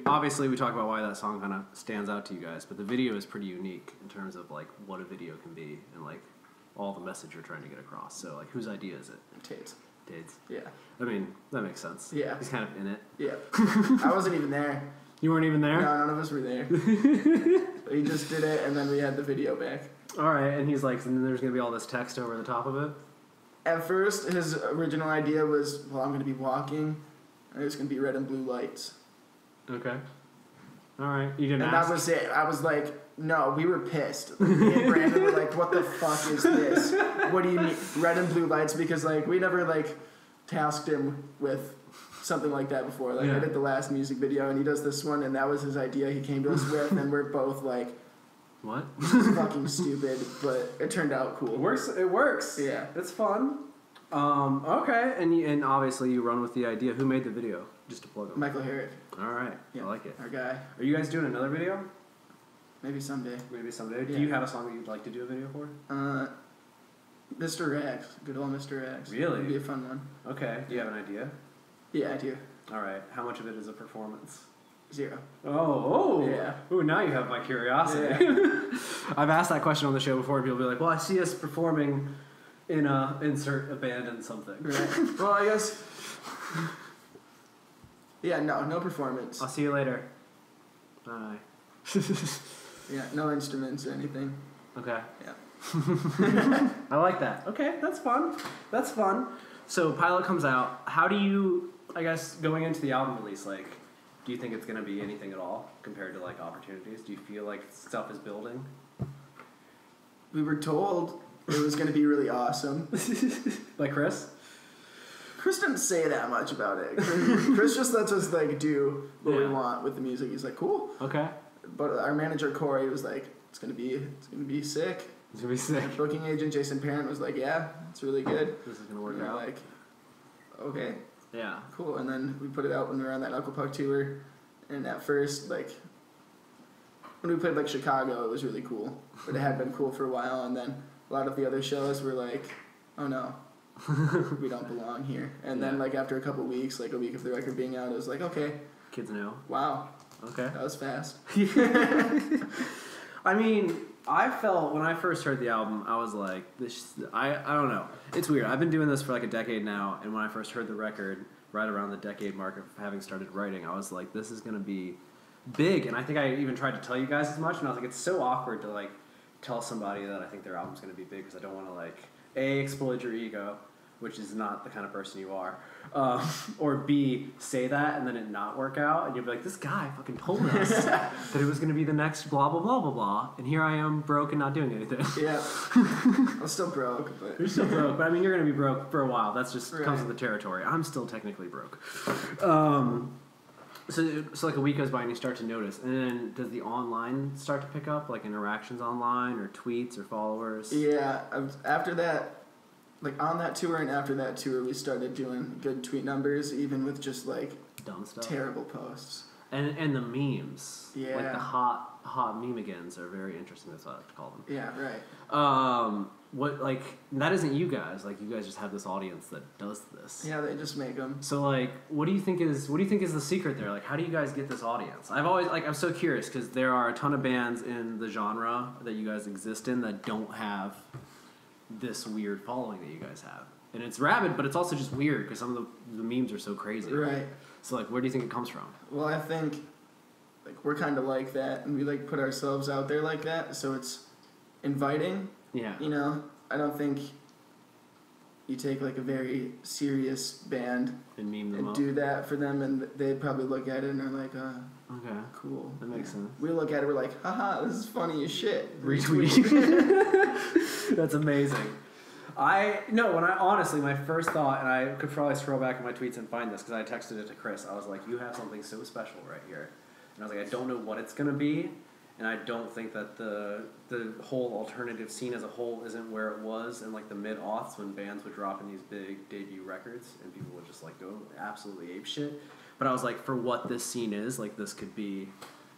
Obviously, we talk about why that song kind of stands out to you guys, but the video is pretty unique in terms of what a video can be and all the message you're trying to get across. So whose idea is it? Tate's. Yeah. I mean, that makes sense. Yeah. He's kind of in it. Yeah. I wasn't even there. You weren't even there? No, none of us were there. He just did it, and then we had the video back. All right, and he's and then there's going to be all this text over the top of it? At first, his original idea was, I'm going to be walking, and there's going to be red and blue lights. Okay. All right. You didn't ask? And that was it. I was like, no, we were pissed. Me and Brandon were like, what the fuck is this? What do you mean, red and blue lights? Because, we never, tasked him with something like that before. I did the last music video, and he does this one, and that was his idea he came to us with, and we're both like, What? It's fucking stupid, but it turned out cool. It works. Yeah. It's fun. Okay, and obviously you run with the idea. Who made the video? Just to plug them. Michael Herrick. All right, Yeah, I like it. our guy. Are you guys doing another video? Maybe someday. Maybe someday. Yeah. Do you have a song that you'd like to do a video for? Mr. Rags. Good old Mr. Rags. Really? It'd be a fun one. Okay. Do you have an idea? Yeah, I do. All right. How much of it is a performance? 0. Oh. Yeah. Ooh, now you have my curiosity. Yeah. I've asked that question on the show before, and people be like, "Well, I see us performing in insert a band in something." Right. Well, I guess. Yeah, no performance. I'll see you later. Bye. Yeah, no instruments or anything. Okay. Yeah. I like that. Okay, that's fun. That's fun. So Pilot comes out. How do you, I guess, going into the album release, like, do you think it's going to be anything at all compared to, like, opportunities? Do you feel like stuff is building? We were told it was going to be really awesome. Like Chris? Chris didn't say that much about it. Chris just lets us, like, do what we want with the music. He's like, cool. Okay. But our manager, Corey, was like, it's gonna be sick. It's going to be sick. Booking agent Jason Parent was like, yeah, it's really good. This is going to work And we're out. like, okay, Yeah. cool. And then we put it out when we were on that Knuckle Puck tour. And at first, like, when we played, like, Chicago, it was really cool. But it had been cool for a while. And then a lot of the other shows were like, oh no, we don't belong here. And then, like, after a couple weeks, like a week of the record being out, it was like, okay, Kids know. wow, Okay. that was fast. I mean, I felt when I first heard the album, I was like, I don't know. It's weird. I've been doing this for like a decade now, and when I first heard the record, right around the decade mark of having started writing, I was like, this is going to be big. And I think I even tried to tell you guys as much, and I was like, it's so awkward to like tell somebody that I think their album's going to be big because I don't want to like, A, explode your ego, which is not the kind of person you are, or B, say that and then it not work out, and you'll be like, this guy fucking told us that it was going to be the next blah, blah, blah, blah, blah, and here I am broke and not doing anything. Yeah. I'm still broke, but... You're still broke, but I mean, you're going to be broke for a while. That's just Right. comes with the territory. I'm still technically broke. So like a week goes by and you start to notice, and then does the online start to pick up, like interactions online or tweets or followers? Yeah, after that, like on that tour and after that tour, we started doing good tweet numbers, even with just like Dumb stuff. terrible posts. And the memes. Yeah. Like the hot memegans are very interesting. That's what I like to call them. Yeah, right. What, like, that isn't you guys. Like, you guys just have this audience that does this. Yeah, they just make them. So, like, what do you think is the secret there? Like, how do you guys get this audience? I'm so curious because there are a ton of bands in the genre that you guys exist in that don't have this weird following that you guys have. And it's rabid, but it's also just weird because some of the memes are so crazy. Right. So, like, where do you think it comes from? Well, I think like we're kind of like that, and we like put ourselves out there like that, so it's inviting. Yeah. You know, I don't think you take like a very serious band And meme them and up. do that for them, and they'd probably look at it and are like, Okay. cool. That makes sense. We look at it, we're like, haha, this is funny as shit. Retweet. That's amazing. Honestly, my first thought, and I could probably scroll back in my tweets and find this because I texted it to Chris. I was like, you have something so special right here. And I was like, I don't know what it's going to be, and I don't think that the whole alternative scene as a whole isn't where it was in like the mid-aughts when bands would drop in these big debut records and people would just like go absolutely ape shit. But I was like, for what this scene is, like this could be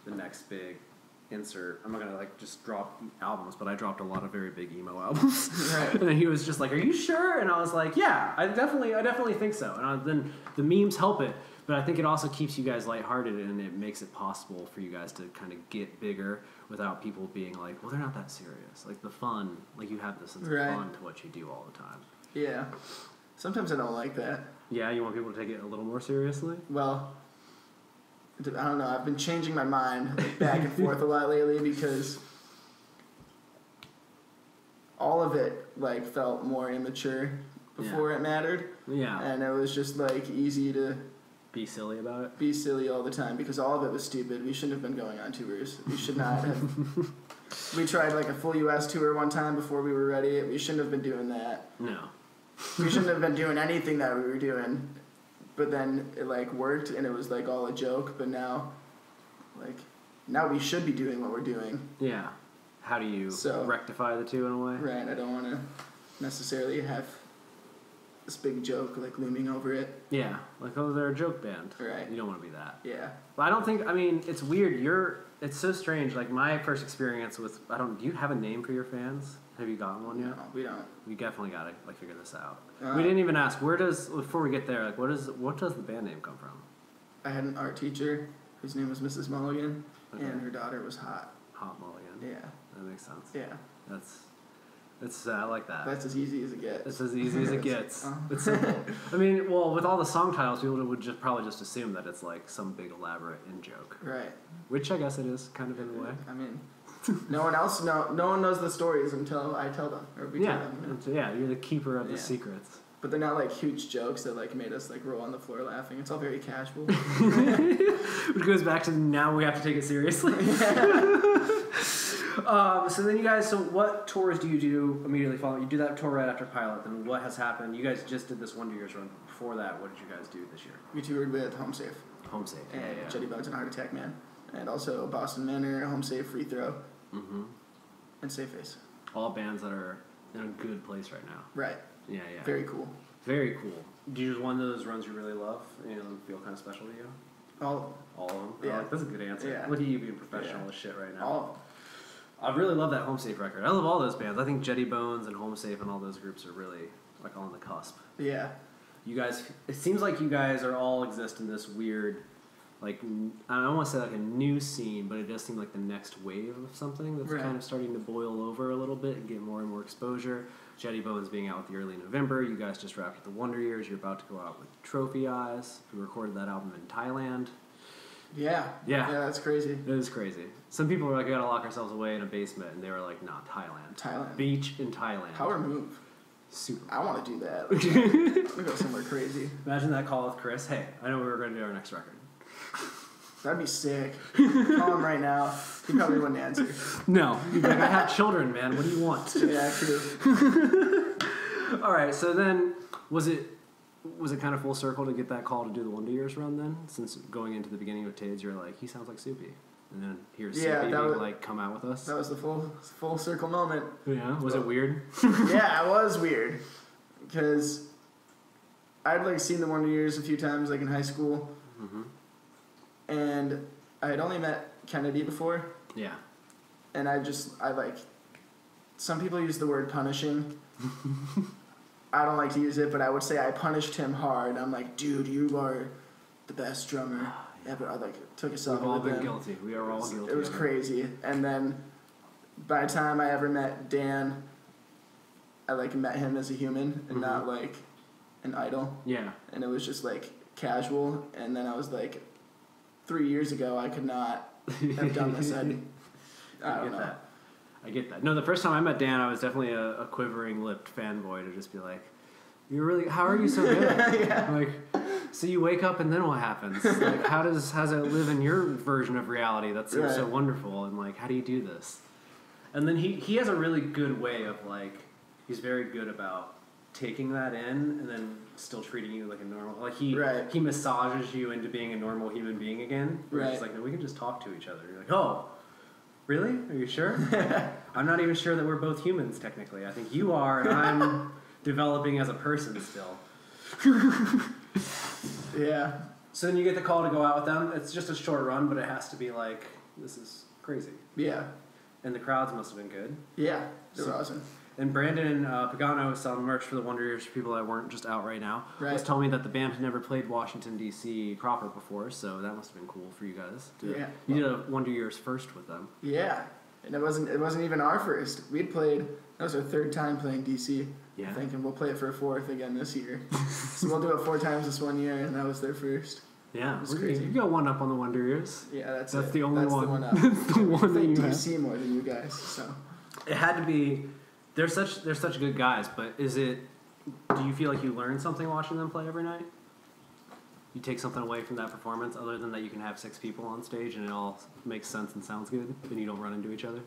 the next big insert. I'm not gonna like just drop albums, but I dropped a lot of very big emo albums. Right. And then he was just like, "Are you sure?" And I was like, "Yeah, I definitely think so." And then the memes help it, but I think it also keeps you guys lighthearted and it makes it possible for you guys to kind of get bigger without people being like, "Well, they're not that serious." Like the fun, like you have this sense of fun to what you do all the time. Yeah. Sometimes I don't like that. Yeah, you want people to take it a little more seriously? Well, I don't know. I've been changing my mind like, back and forth a lot lately because all of it like felt more immature before it mattered. Yeah. And it was just like easy to Be silly about it? be silly all the time because all of it was stupid. We shouldn't have been going on tours. We should not have. We tried like a full U.S. tour one time before we were ready. We shouldn't have been doing that. No. We shouldn't have been doing anything that we were doing. But then it like worked and it was like all a joke. But now we should be doing what we're doing. Yeah. How do you So- rectify the two in a way? Right, I don't want to necessarily have this big joke like looming over it. Yeah, like, oh, they're a joke band. Right. You don't want to be that. Yeah. But I don't think, I mean, it's weird. It's so strange. Like, my first experience with, do you have a name for your fans? Have you gotten one yet? No, we don't. We definitely got to, like, figure this out. Uh, We didn't even ask, before we get there, like, what does the band name come from? I had an art teacher whose name was Mrs. Mulligan, Okay. and her daughter was Hot. Hot Mulligan. Yeah. That makes sense. Yeah. It's I like that. That's as easy as it gets. It's as easy as it gets. Oh. It's simple. I mean, well, with all the song titles, people would probably just assume that it's like some big elaborate in-joke. Right. Which I guess it is, kind of in a way. I mean, no one knows the stories until I tell them, or we tell Yeah, them. You know? and so, yeah, you're the keeper of the Yeah. secrets. But they're not like huge jokes that like made us like roll on the floor laughing. It's all very casual. Which goes back to now we have to take it seriously. So then you guys, what tours do you do immediately following? You do that tour right after Pilot, then what has happened? You guys just did this Wonder Years run. Before that, what did you guys do this year? We toured with Home Safe Home Safe. and Yeah. Jetty Bones and Heart Attack Man, and also Boston Manor, Home Safe, Free Throw, Mm-hmm. and Safe Face. All bands that are in a good place right now. Right. Yeah. Very cool. Very cool. Do you just one of those runs you really love and feel kind of special to you? All All of them? Yeah. Oh, that's a good answer. Yeah. Look at you being professional Yeah. as shit right now. all I really love that Home Safe record. I love all those bands. I think Jetty Bones and Home Safe and all those groups are really like on the cusp. yeah. You guys, it seems like you guys are all exist in this weird, like, I don't want to say like a new scene, but it does seem like the next wave of something that's Right. kind of starting to boil over a little bit and get more and more exposure. Jetty Bones being out with the early November. You guys just wrapped with the Wonder Years. You're about to go out with Trophy Eyes, who recorded that album in Thailand. Yeah. Yeah. Yeah, that's crazy. It is crazy. Some people were like, we gotta lock ourselves away in a basement, and they were like, nah, Thailand. Thailand. Beach in Thailand. Power move. Super. I want to do that. Like, I'm gonna go somewhere crazy. Imagine that call with Chris. Hey, I know we were gonna do our next record. That'd be sick. Call him right now. He probably wouldn't answer. No. You'd be like, I have children, man. What do you want? Yeah, true. All right, so then was it kind of full circle to get that call to do the Wonder Years run then? Since going into the beginning of Tades, you're like, he sounds like Soupy. And then here's Yeah, Soupy that being was- like, come out with us. That was the full circle moment. Yeah, was it weird? Yeah, it was weird. Because I'd like seen the Wonder Years a few times, like in high school. Mm-hmm. And I had only met Kennedy before. Yeah. And I like, some people use the word punishing. I don't like to use it, but I would say I punished him hard. I'm like, dude, you are the best drummer ever. I like took a selfie We've all with been him. guilty. We are all guilty. It was of crazy. And then by the time I ever met Dan, I like met him as a human and not like an idol. Yeah. And it was just like casual. And then I was like, 3 years ago, I could not have done this. I don't know. That. I get that. No, the first time I met Dan, I was definitely a quivering lipped fanboy to just be like, "You're really? How are you so good?" Yeah. Like, so you wake up and then what happens? Like, how does it live in your version of reality? That's so, so Right. wonderful. And like, how do you do this? And then he has a really good way of like, he's very good about taking that in and then still treating you like a normal. Like Right. he massages you into being a normal human being again. Where He's Right. like, no, we can just talk to each other. You're like, oh. Really? Are you sure? I'm not even sure that we're both humans, technically. I think you are, and I'm developing as a person still. Yeah. So then you get the call to go out with them. It's just a short run, but it has to be like, this is crazy. Yeah. And the crowds must have been good. Yeah. They were So- awesome. And Brandon Pagano is selling merch for the Wonder Years for people that weren't just out right now. Right. Was telling me that the band had never played Washington, D.C. proper before, so that must have been cool for you guys. Yeah. You did a Wonder Years first with them. Yeah. And it wasn't even our first. We'd played, that was our third time playing DC. Yeah. I think, and we'll play it for a fourth again this year. So we'll do it 4 times this one year, and that was their first. Yeah. It's crazy. You got one up on the Wonder Years. Yeah, that's The only that's one. The one up. That's the one that I you think have. DC more than you guys, so. It had to be. They're such good guys, but is it? Do you feel like you learn something watching them play every night? You take something away from that performance, other than that you can have 6 people on stage and it all makes sense and sounds good, and you don't run into each other.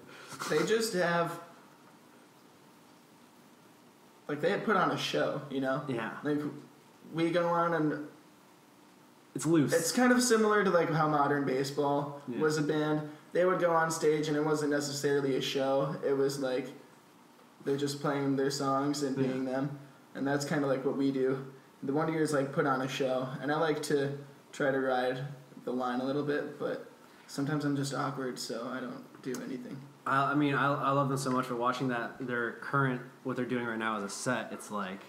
They just have, like, they had put on a show, you know? Yeah, Like, we go on and it's loose. it's kind of similar to, like, how Modern Baseball Yeah. was a band. they would go on stage and it wasn't necessarily a show. It was like they're just playing their songs and being them. And that's kind of like what we do. The Wonder Years like put on a show, and I like to try to ride the line a little bit, but sometimes I'm just awkward, so I don't do anything. I mean, I love them so much, but watching what they're doing right now as a set, it's like,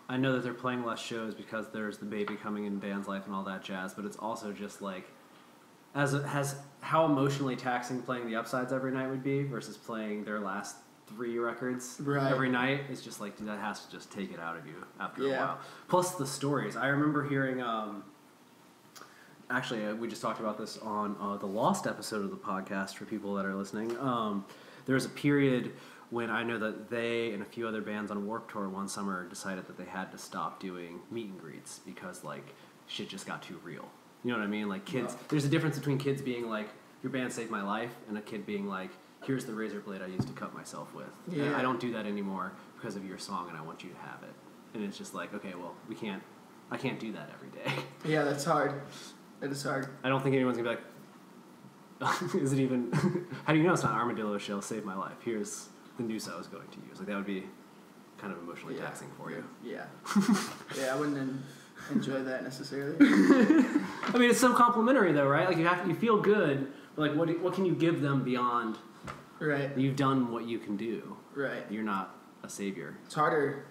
I know that they're playing less shows because there's the baby coming in Band's life and all that jazz, but it's also just like, how emotionally taxing playing the Upsides every night would be versus playing their last 3 records every night. It's just like, dude, that has to just take it out of you after a while. Plus the stories. I remember hearing, actually, we just talked about this on the Lost episode of the podcast for people that are listening. There was a period when I know that they and a few other bands on Warped Tour one summer decided that they had to stop doing meet and greets because, like, shit just got too real. You know what I mean? Like, kids, there's a difference between kids being like, your band saved my life, and a kid being like, here's the razor blade I used to cut myself with. Yeah. And I don't do that anymore because of your song, and I want you to have it. And it's just like, okay, well, I can't do that every day. Yeah, that's hard. It is hard. I don't think anyone's going to be like, is it even, how do you know it's not Armadillo Shell Saved My Life? Here's the noose I was going to use. Like, that would be kind of emotionally taxing for you. Yeah. Yeah, I wouldn't enjoy that necessarily. I mean, it's so complimentary, though, right? Like, you feel good, but, like, what can you give them beyond... Right. You've done what you can do. Right. You're not a savior. It's harder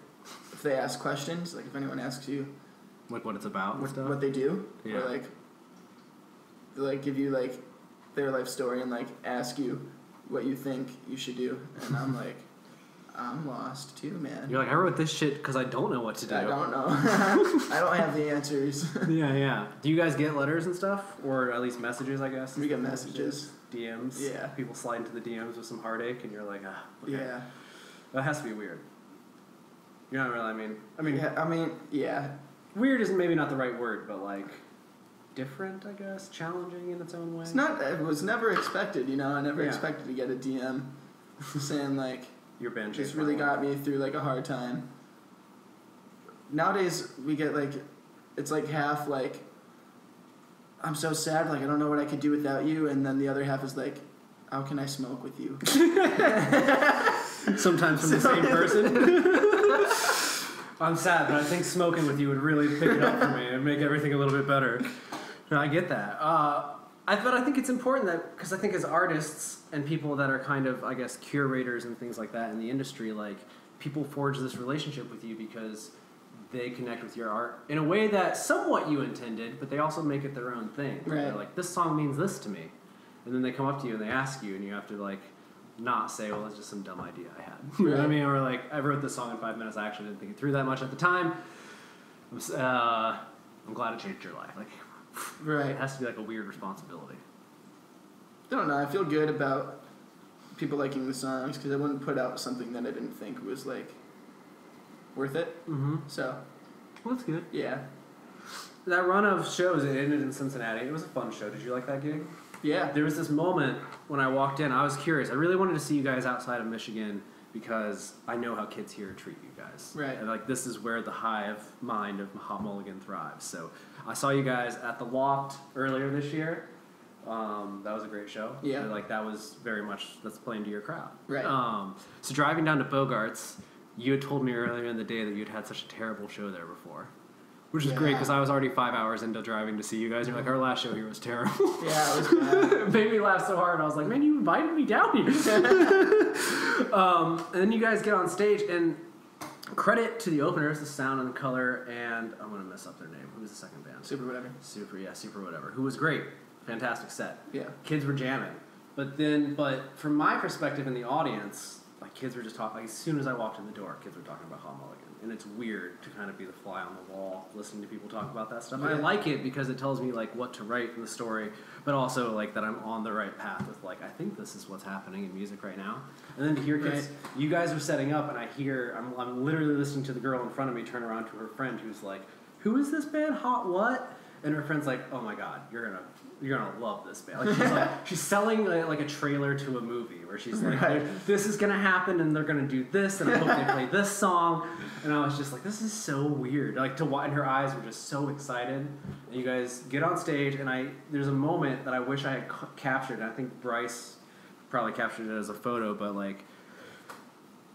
if they ask questions, like if anyone asks you... Like what it's about and stuff? What they do. Yeah. Or like, they like give you like their life story and like ask you what you think you should do. And I'm like, I'm lost too, man. You're like, I wrote this shit because I don't know what to do. I don't know. I don't have the answers. Yeah. Do you guys get letters and stuff? Or at least messages, I guess? We get messages. DMs. Yeah. People slide into the DMs with some heartache, and you're like, okay. Yeah. That has to be weird. You're not really, yeah. Weird is maybe not the right word, but like, different, I guess? Challenging in its own way? It was never expected, you know? I never expected to get a DM saying like, your band just really got me through like a hard time. Nowadays, we get like, it's like half like, I'm so sad, like I don't know what I could do without you, and then the other half is like, how can I smoke with you? Sometimes from the same person. I'm sad, but I think smoking with you would really pick it up for me and make everything a little bit better. No, I get that. But I think it's important that, because I think as artists and people that are kind of, I guess, curators and things like that in the industry, like, people forge this relationship with you because they connect with your art in a way that somewhat you intended, but they also make it their own thing. Right. They're like, this song means this to me. And then they come up to you and they ask you, and you have to, like, not say, well, it's just some dumb idea I had. You know what I mean? Or, like, I wrote this song in 5 minutes. I actually didn't think it through that much at the time. I'm glad it changed your life. Like, right. It has to be, like, a weird responsibility. I don't know. I feel good about people liking the songs because I wouldn't put out something that I didn't think was, like, worth it. Mm-hmm. So. Well, that's good. Yeah. That run of shows, it ended in Cincinnati. It was a fun show. Did you like that gig? Yeah. There was this moment when I walked in. I was curious. I really wanted to see you guys outside of Michigan because I know how kids here treat you guys. Right. And, like, this is where the hive mind of Hot Mulligan thrives. So I saw you guys at the Loft earlier this year. That was a great show. Yeah. And, like, that was very much, that's playing to your crowd. Right. So driving down to Bogart's, you had told me earlier in the day that you'd had such a terrible show there before. Which is great because I was already 5 hours into driving to see you guys. You're like, our last show here was terrible. Yeah, it was bad. It made me laugh so hard. I was like, man, you invited me down here. And then you guys get on stage, and credit to the openers, the Sound and Color, and I'm going to mess up their name. Who was the second band? Super Whatever. Super Whatever. Who was great. Fantastic set. Yeah. Kids were jamming. But from my perspective in the audience, like, kids were just talking. Like, as soon as I walked in the door, kids were talking about Hot Mulligan. And it's weird to kind of be the fly on the wall listening to people talk about that stuff. Yeah. I like it because it tells me, like, what to write in the story, but also, like, that I'm on the right path with, like, I think this is what's happening in music right now. And then to hear kids, you guys are setting up, and I'm literally listening to the girl in front of me turn around to her friend who's like, who is this band? Hot what? and her friend's like, "Oh my god, you're gonna love this band." Like she's selling like a trailer to a movie where she's like, "This is gonna happen, and they're gonna do this, and I hope they play this song." And I was just like, "This is so weird." Like to watch, and her eyes were just so excited. And you guys get on stage, and there's a moment that I wish I had captured. And I think Bryce probably captured it as a photo, but like.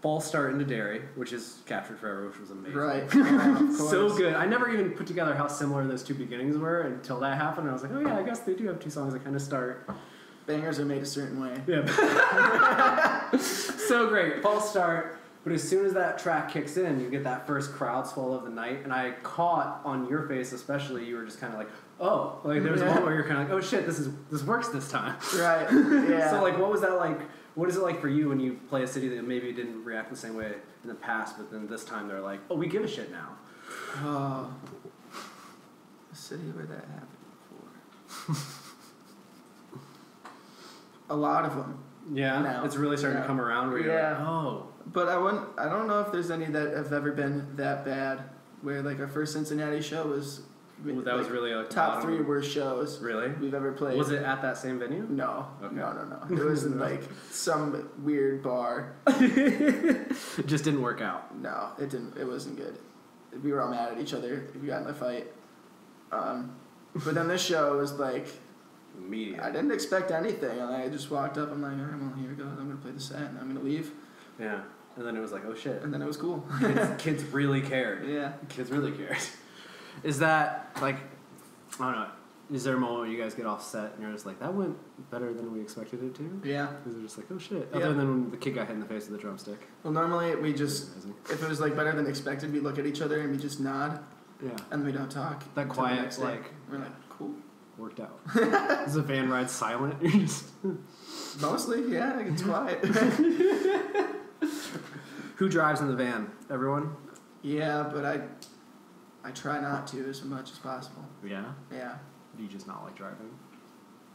False start into Derry, which is captured forever, which was amazing. Right. So good. I never even put together how similar those two beginnings were until that happened. And I was like, oh yeah, I guess they do have two songs that kind of start. Bangers are made a certain way. Yeah. So great. False start. But as soon as that track kicks in, you get that first crowd swell of the night. And I caught on your face especially, you were just kind of like, oh. Like there was a moment where you're kind of like, oh shit, this works this time. Right. Yeah. So like what was that like? What is it like for you when you play a city that maybe didn't react the same way in the past, but then this time they're like, oh, we give a shit now? Oh, a city where that happened before. A lot of them. Yeah, now. It's really starting to come around where you're like, oh. But I don't know if there's any that have ever been that bad, where like our first Cincinnati show was... Well, that was really a top 3 worst shows we've ever played. Was it at that same venue? No. Okay. No. It was in like some weird bar. It just didn't work out. No, it didn't. It wasn't good. We were all mad at each other. We got in a fight. But then this show was like... Immediate. I didn't expect anything. And I just walked up. I'm like, all right, well, here we go. I'm going to play the set and I'm going to leave. Yeah. And then it was like, oh shit. And then it was cool. Kids really cared. Yeah. Kids really cared. Is that, like, I don't know, is there a moment where you guys get off set and you're just like, that went better than we expected it to? Yeah. Because they're just like, oh shit. Other than when the kid got hit in the face with a drumstick. Well, normally we just, if it was like better than expected, we look at each other and we just nod. Yeah. And then we don't talk. That quiet, like, we're like, cool. Worked out. Is the van ride silent? You're just... Mostly, yeah, it's quiet. Who drives in the van? Everyone? Yeah, but I try not to as much as possible. Yeah? Yeah. Do you just not like driving?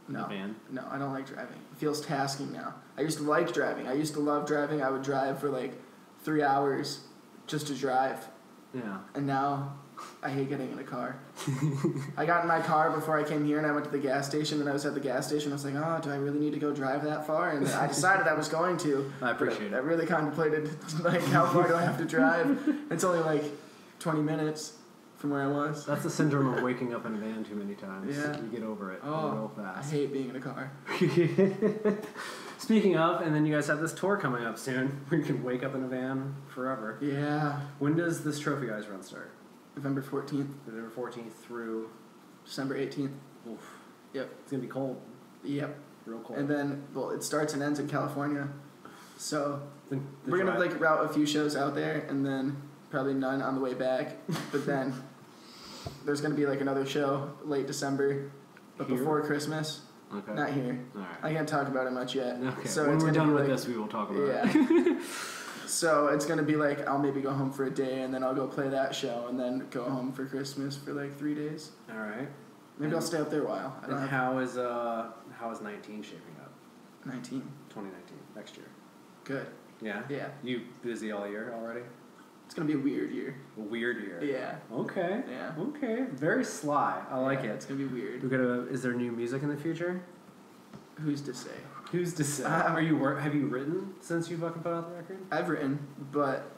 No. The van? No, I don't like driving. It feels tasking now. I used to like driving. I used to love driving. I would drive for like 3 hours just to drive. Yeah. And now I hate getting in a car. I got in my car before I came here and I went to the gas station and I was at the gas station. I was like, oh, do I really need to go drive that far? And I decided I was going to. I appreciate it. I really contemplated, like, how far do I have to drive? It's only like 20 minutes from where I was. That's the syndrome of waking up in a van too many times. Yeah. You get over it real fast. I hate being in a car. Speaking of, and then you guys have this tour coming up soon where you can wake up in a van forever. Yeah. When does this Trophy Guys run start? November 14th. November 14th through... December 18th. Oof. Yep. It's going to be cold. Yep. Real cold. And then, well, it starts and ends in California. So, we're going to, like, route a few shows out there and then probably none on the way back. But then there's going to be, like, another show late December, but here? before Christmas. Okay. Not here. All right. I can't talk about it much yet. Okay. So when it's we're gonna done be with like, this, we will talk about it. So it's going to be like, I'll maybe go home for a day, and then I'll go play that show, and then go home for Christmas for like 3 days. All right. Maybe I'll stay up there a while. And how is 19 shaping up? 19. 2019, next year. Good. Yeah? Yeah. You busy all year already? It's going to be a weird year. A weird year? Yeah. Okay. Yeah. Okay. Very sly. I like it. It's going to be weird. Is there new music in the future? Who's to say? Who's to say? Have you written since you fucking put out the record? I've written, but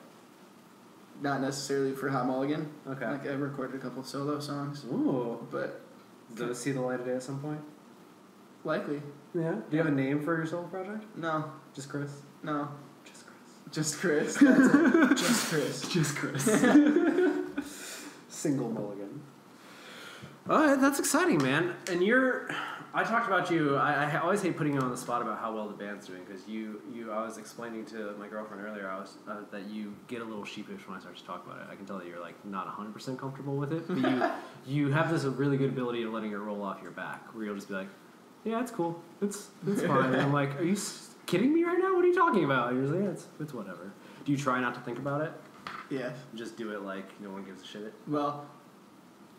not necessarily for Hot Mulligan. Okay. Like, I've recorded a couple solo songs. Ooh. But... Does those see the light of day at some point? Likely. Yeah. Do you have a name for your solo project? No. Just Chris? No. Just Chris. Just Chris. That's it. Just Chris. Just Chris. Single Mulligan. That's exciting, man. And I talked about you. I always hate putting you on the spot about how well the band's doing because I was explaining to my girlfriend earlier that you get a little sheepish when I start to talk about it. I can tell that you're like not 100% comfortable with it, but you have this really good ability of letting it roll off your back where you'll just be like, yeah, it's cool. It's fine. And I'm like, are you kidding me right now? What are you talking about? And you're just like, yeah, it's whatever. Do you try not to think about it? Yeah. Just do it like no one gives a shit? Well,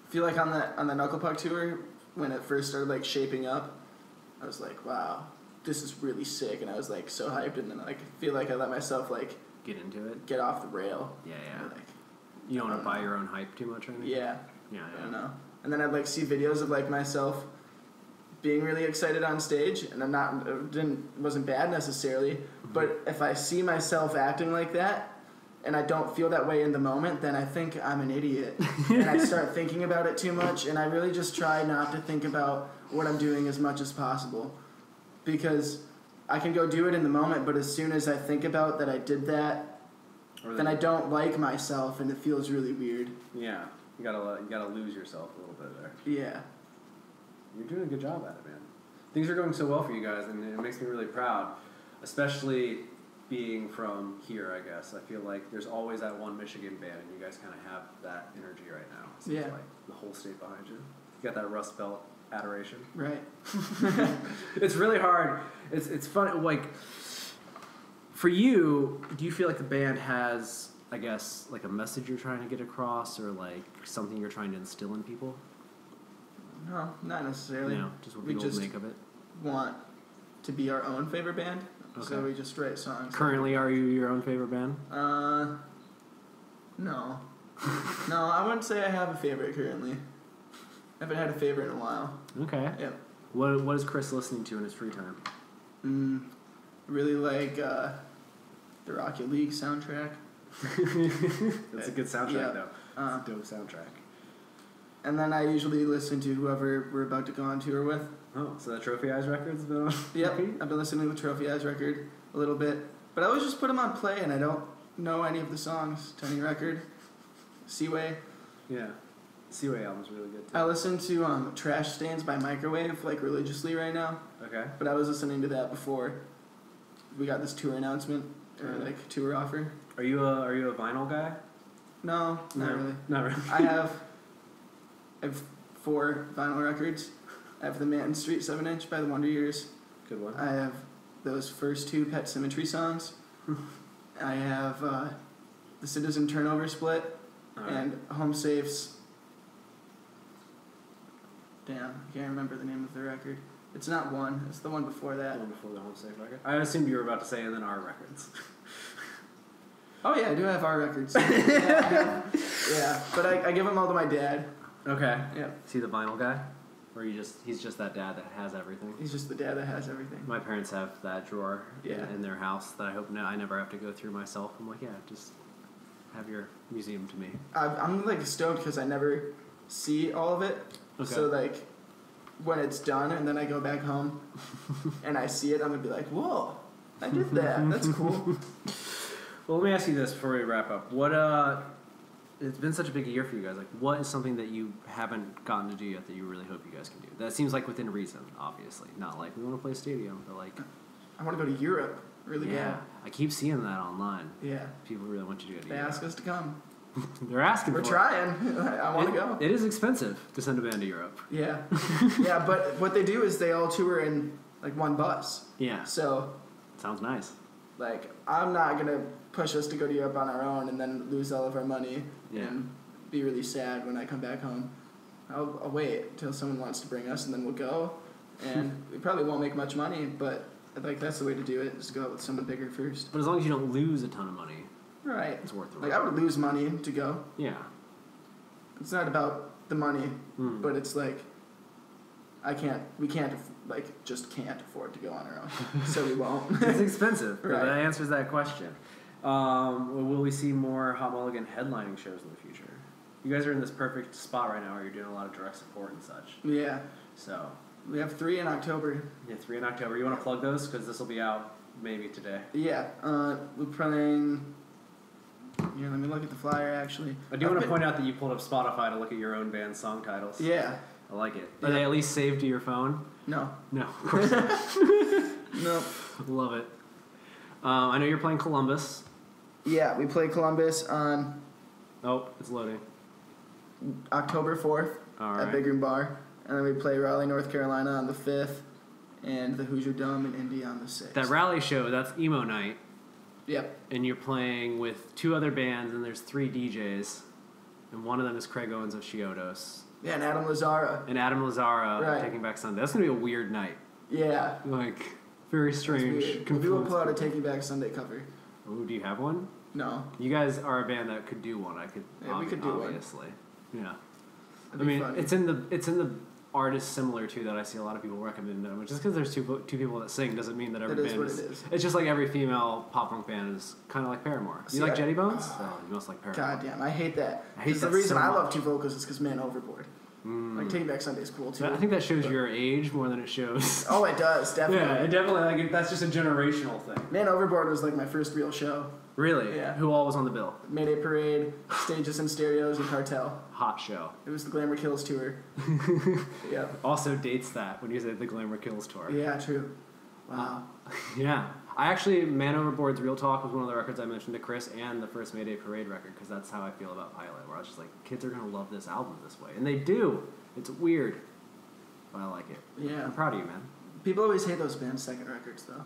I feel like on the Knuckle Puck tour, when it first started like shaping up, I was like, wow, this is really sick, and I was like so hyped, and then like I feel like I let myself like get into it, get off the rail. Yeah. Like, you don't want to buy your own hype too much or anything? Yeah. Yeah. I don't know. and then I'd like see videos of like myself being really excited on stage, and wasn't bad necessarily, but if I see myself acting like that and I don't feel that way in the moment, then I think I'm an idiot. And I start thinking about it too much, and I really just try not to think about what I'm doing as much as possible. Because I can go do it in the moment, but as soon as I think about that I did that, then I don't like myself, and it feels really weird. Yeah, you gotta lose yourself a little bit there. Yeah. You're doing a good job at it, man. Things are going so well for you guys, and it makes me really proud, especially being from here, I guess. I feel like there's always that one Michigan band, and you guys kind of have that energy right now. It seems like the whole state behind you. You got that Rust Belt adoration. Right. It's really hard. It's fun. Like, for you, do you feel like the band has, I guess, like a message you're trying to get across, or like something you're trying to instill in people? No, not necessarily. No, just what people make of it. Want to be our own favorite band, Okay. so we just write songs. Currently, are you your own favorite band? No. No, I wouldn't say I have a favorite currently. I haven't had a favorite in a while. Okay. Yep. What is Chris listening to in his free time? Really like the Rocket League soundtrack. That's a good soundtrack, though. It's a dope soundtrack. And then I usually listen to whoever we're about to go on tour with. Oh, so that Trophy Eyes record's been on? Yep, I've been listening to the Trophy Eyes record a little bit. But I always just put them on play, and I don't know any of the songs. Tony record, Seaway. Yeah. Seaway album's really good, too. I listen to Trash Stains by Microwave, like, religiously right now. Okay. But I was listening to that before we got this tour announcement, or, like, tour offer. Are you a vinyl guy? No, not really. Not really. I have 4 vinyl records. I have the Manton Street 7-inch by the Wonder Years. Good one. I have those first 2 Pet Symmetry songs. I have the Citizen Turnover split and Home Safe's. Damn, I can't remember the name of the record. It's not one. It's the one before that. The one before the Home Safe record. I assumed you were about to say, and then our records. Oh yeah, I do have our records. Yeah, but I give them all to my dad. Okay. Yeah. Is he the vinyl guy? Or he's just that dad that has everything? He's just the dad that has everything. My parents have that drawer in their house that I hope I never have to go through myself. I'm like, yeah, just have your museum to me. I'm like stoked because I never see all of it. Okay. So like when it's done and then I go back home and I see it, I'm gonna be like, whoa, I did that. That's cool. Well, let me ask you this before we wrap up. It's been such a big year for you guys. Like, what is something that you haven't gotten to do yet that you really hope you guys can do? That seems like within reason, obviously. Not like, we want to play a stadium, but like... I want to go to Europe really bad. I keep seeing that online. Yeah. People really want you to go to They Europe. ask us to come. They're asking We're for trying. I want to go. It is expensive to send a band to Europe. Yeah. Yeah, but what they do is they all tour in like one bus. Yeah. So... Sounds nice. Like, I'm not going to push us to go to Europe on our own and then lose all of our money and be really sad when I come back home. I'll wait until someone wants to bring us, and then we'll go. And we probably won't make much money, but like that's the way to do it, is to go out with someone bigger first. But as long as you don't lose a ton of money, Right. it's worth it. Like, I would lose money to go. Yeah. It's not about the money, but it's like, we can't afford to go on our own, so we won't. It's expensive, but Right. that answers that question. Will we see more Hot Mulligan headlining shows in the future? You guys are in this perfect spot right now where you're doing a lot of direct support and such. Yeah. So, We have 3 in October. 3 in October. You want to plug those? Because this will be out maybe today. Yeah. We're playing... Here, let me look at the flyer, actually. I do want to point out that you pulled up Spotify to look at your own band's song titles. Yeah. I like it. Are they at least saved to your phone? No. No, of course not. No. Love it. I know you're playing Columbus. Yeah, we play Columbus on Oh, it's loading. October 4th All at right. Big Room Bar. And then we play Raleigh, North Carolina on the 5th. And the Hoosier Dome in Indy on the 6th. That rally show, that's emo night. Yep. And you're playing with 2 other bands, and there's 3 DJs. And one of them is Craig Owens of Chiodos. Yeah, and Adam Lazara. And Adam Lazara Right. of Taking Back Sunday. That's going to be a weird night. Yeah. Like, very strange. Weird. Maybe we'll pull out a Taking Back Sunday cover. Ooh, do you have one? No. You guys are a band that could do one. I could, Yeah, we could do one. obviously. Yeah. I mean, funny. it's in the artists similar to that I see a lot of people recommend them. Just because there's two people that sing doesn't mean that every band is. It is. It's just like every female pop punk band is kind of like Paramore. You like Jetty Bones? You must like Paramore. God damn, I hate that. The reason I love two vocals is because Man Overboard. Like Taking Back Sunday is cool too. I think that shows your age more than it shows. Oh, it does, definitely. Yeah, it definitely like that's just a generational thing. Man Overboard was like my first real show. Really? Yeah. Who all was on the bill? Mayday Parade, Stages and Stereos, and Cartel. Hot show. It was the Glamour Kills tour. Yeah. Also dates that when you say the Glamour Kills tour. Yeah, true. Wow. Yeah. I actually, Man Overboard's Real Talk was one of the records I mentioned to Chris, and the first Mayday Parade record, because that's how I feel about Pilot, where I was just like, kids are going to love this album this way. And they do. It's weird. But I like it. Yeah. I'm proud of you, man. People always hate those bands' second records, though.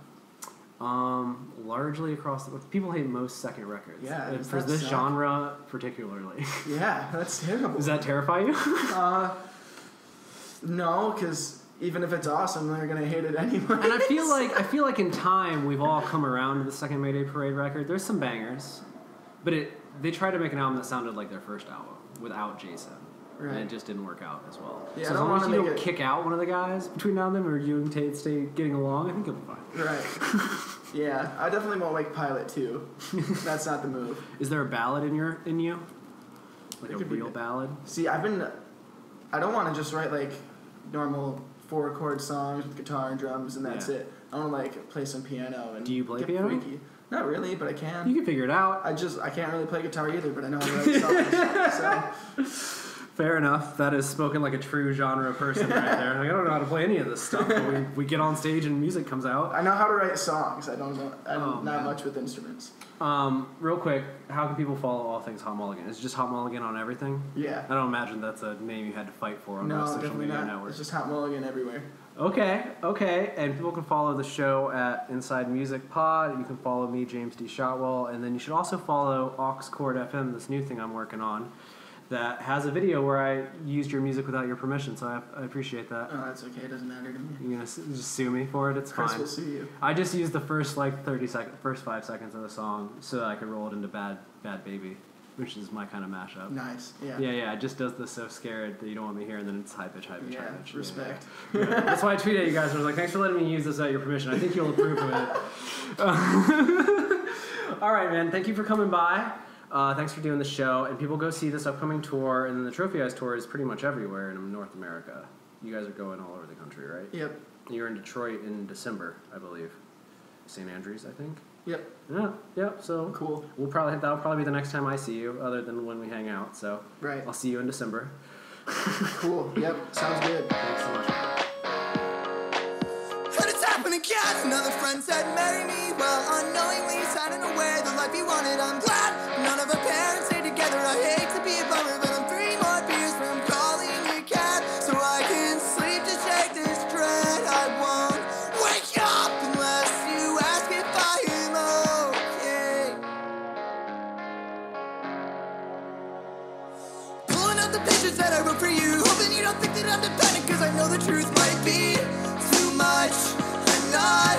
Largely across the board. People hate most second records. Yeah. For this genre, particularly. Yeah, that's terrible. Does that terrify you? No, because even if it's awesome, they're gonna hate it anyway. And I feel like in time we've all come around to the second Mayday Parade record. There's some bangers, but they tried to make an album that sounded like their first album without Jason. Right. And it just didn't work out as well. Yeah, so as long as you don't kick out one of the guys between now and then, or you and Tate stay getting along, I think you'll be fine. Right. Yeah, I definitely won't like Pilot too. That's not the move. Is there a ballad in you? Like a real ballad? See, I don't want to just write like normal 4-chord songs with guitar and drums and that's it. I want to like play some piano and do you play piano? Freaky. Not really, but I can. You can figure it out. I can't really play guitar either, but I know how to write songs. So. Fair enough. That is spoken like a true genre person right there. Like, I don't know how to play any of this stuff, but we get on stage and music comes out. I know how to write songs. I don't know. I'm not much with instruments. Real quick, how can people follow all things Hot Mulligan? Is it just Hot Mulligan on everything? Yeah. I don't imagine that's a name you had to fight for on most social media networks. It's just Hot Mulligan everywhere. Okay. And people can follow the show at Inside Music Pod. You can follow me, James D. Shotwell. And then you should also follow Aux Chord FM, this new thing I'm working on, that has a video where I used your music without your permission, so I appreciate that. Oh, that's okay. It doesn't matter to me. You're going to just sue me for it? It's Chris fine. will sue you. I just used the first 5 seconds of the song so that I could roll it into Bad Baby, which is my kind of mashup. Nice, yeah. Yeah, it just does this so scared that you don't want me here, and then it's high pitch. Yeah, respect. Yeah. That's why I tweeted at you guys. I was like, thanks for letting me use this without your permission. I think you'll approve of it. All right, man. Thank you for coming by. Thanks for doing the show. And people go see this upcoming tour, and then the Trophy Eyes tour is pretty much everywhere in North America. You guys are going all over the country, right? Yep. You're in Detroit in December, I believe. St. Andrews, I think. Yep. Yeah. So cool. That'll probably be the next time I see you, other than when we hang out. So right. I'll see you in December. Cool. Yep. Sounds good. Thanks so much. Heard it's happening again. Another friend said marry me. Well, unknowingly signing away the life he wanted. I'm glad none of our parents stayed together. I hate to be a bummer, but I'm 3 more beers from calling a cab so I can sleep to shake this dread. I won't wake up unless you ask if I am okay. Pulling up the pictures that I wrote for you, hoping you don't think that I'm dependent, cause I know the truth might be too much and not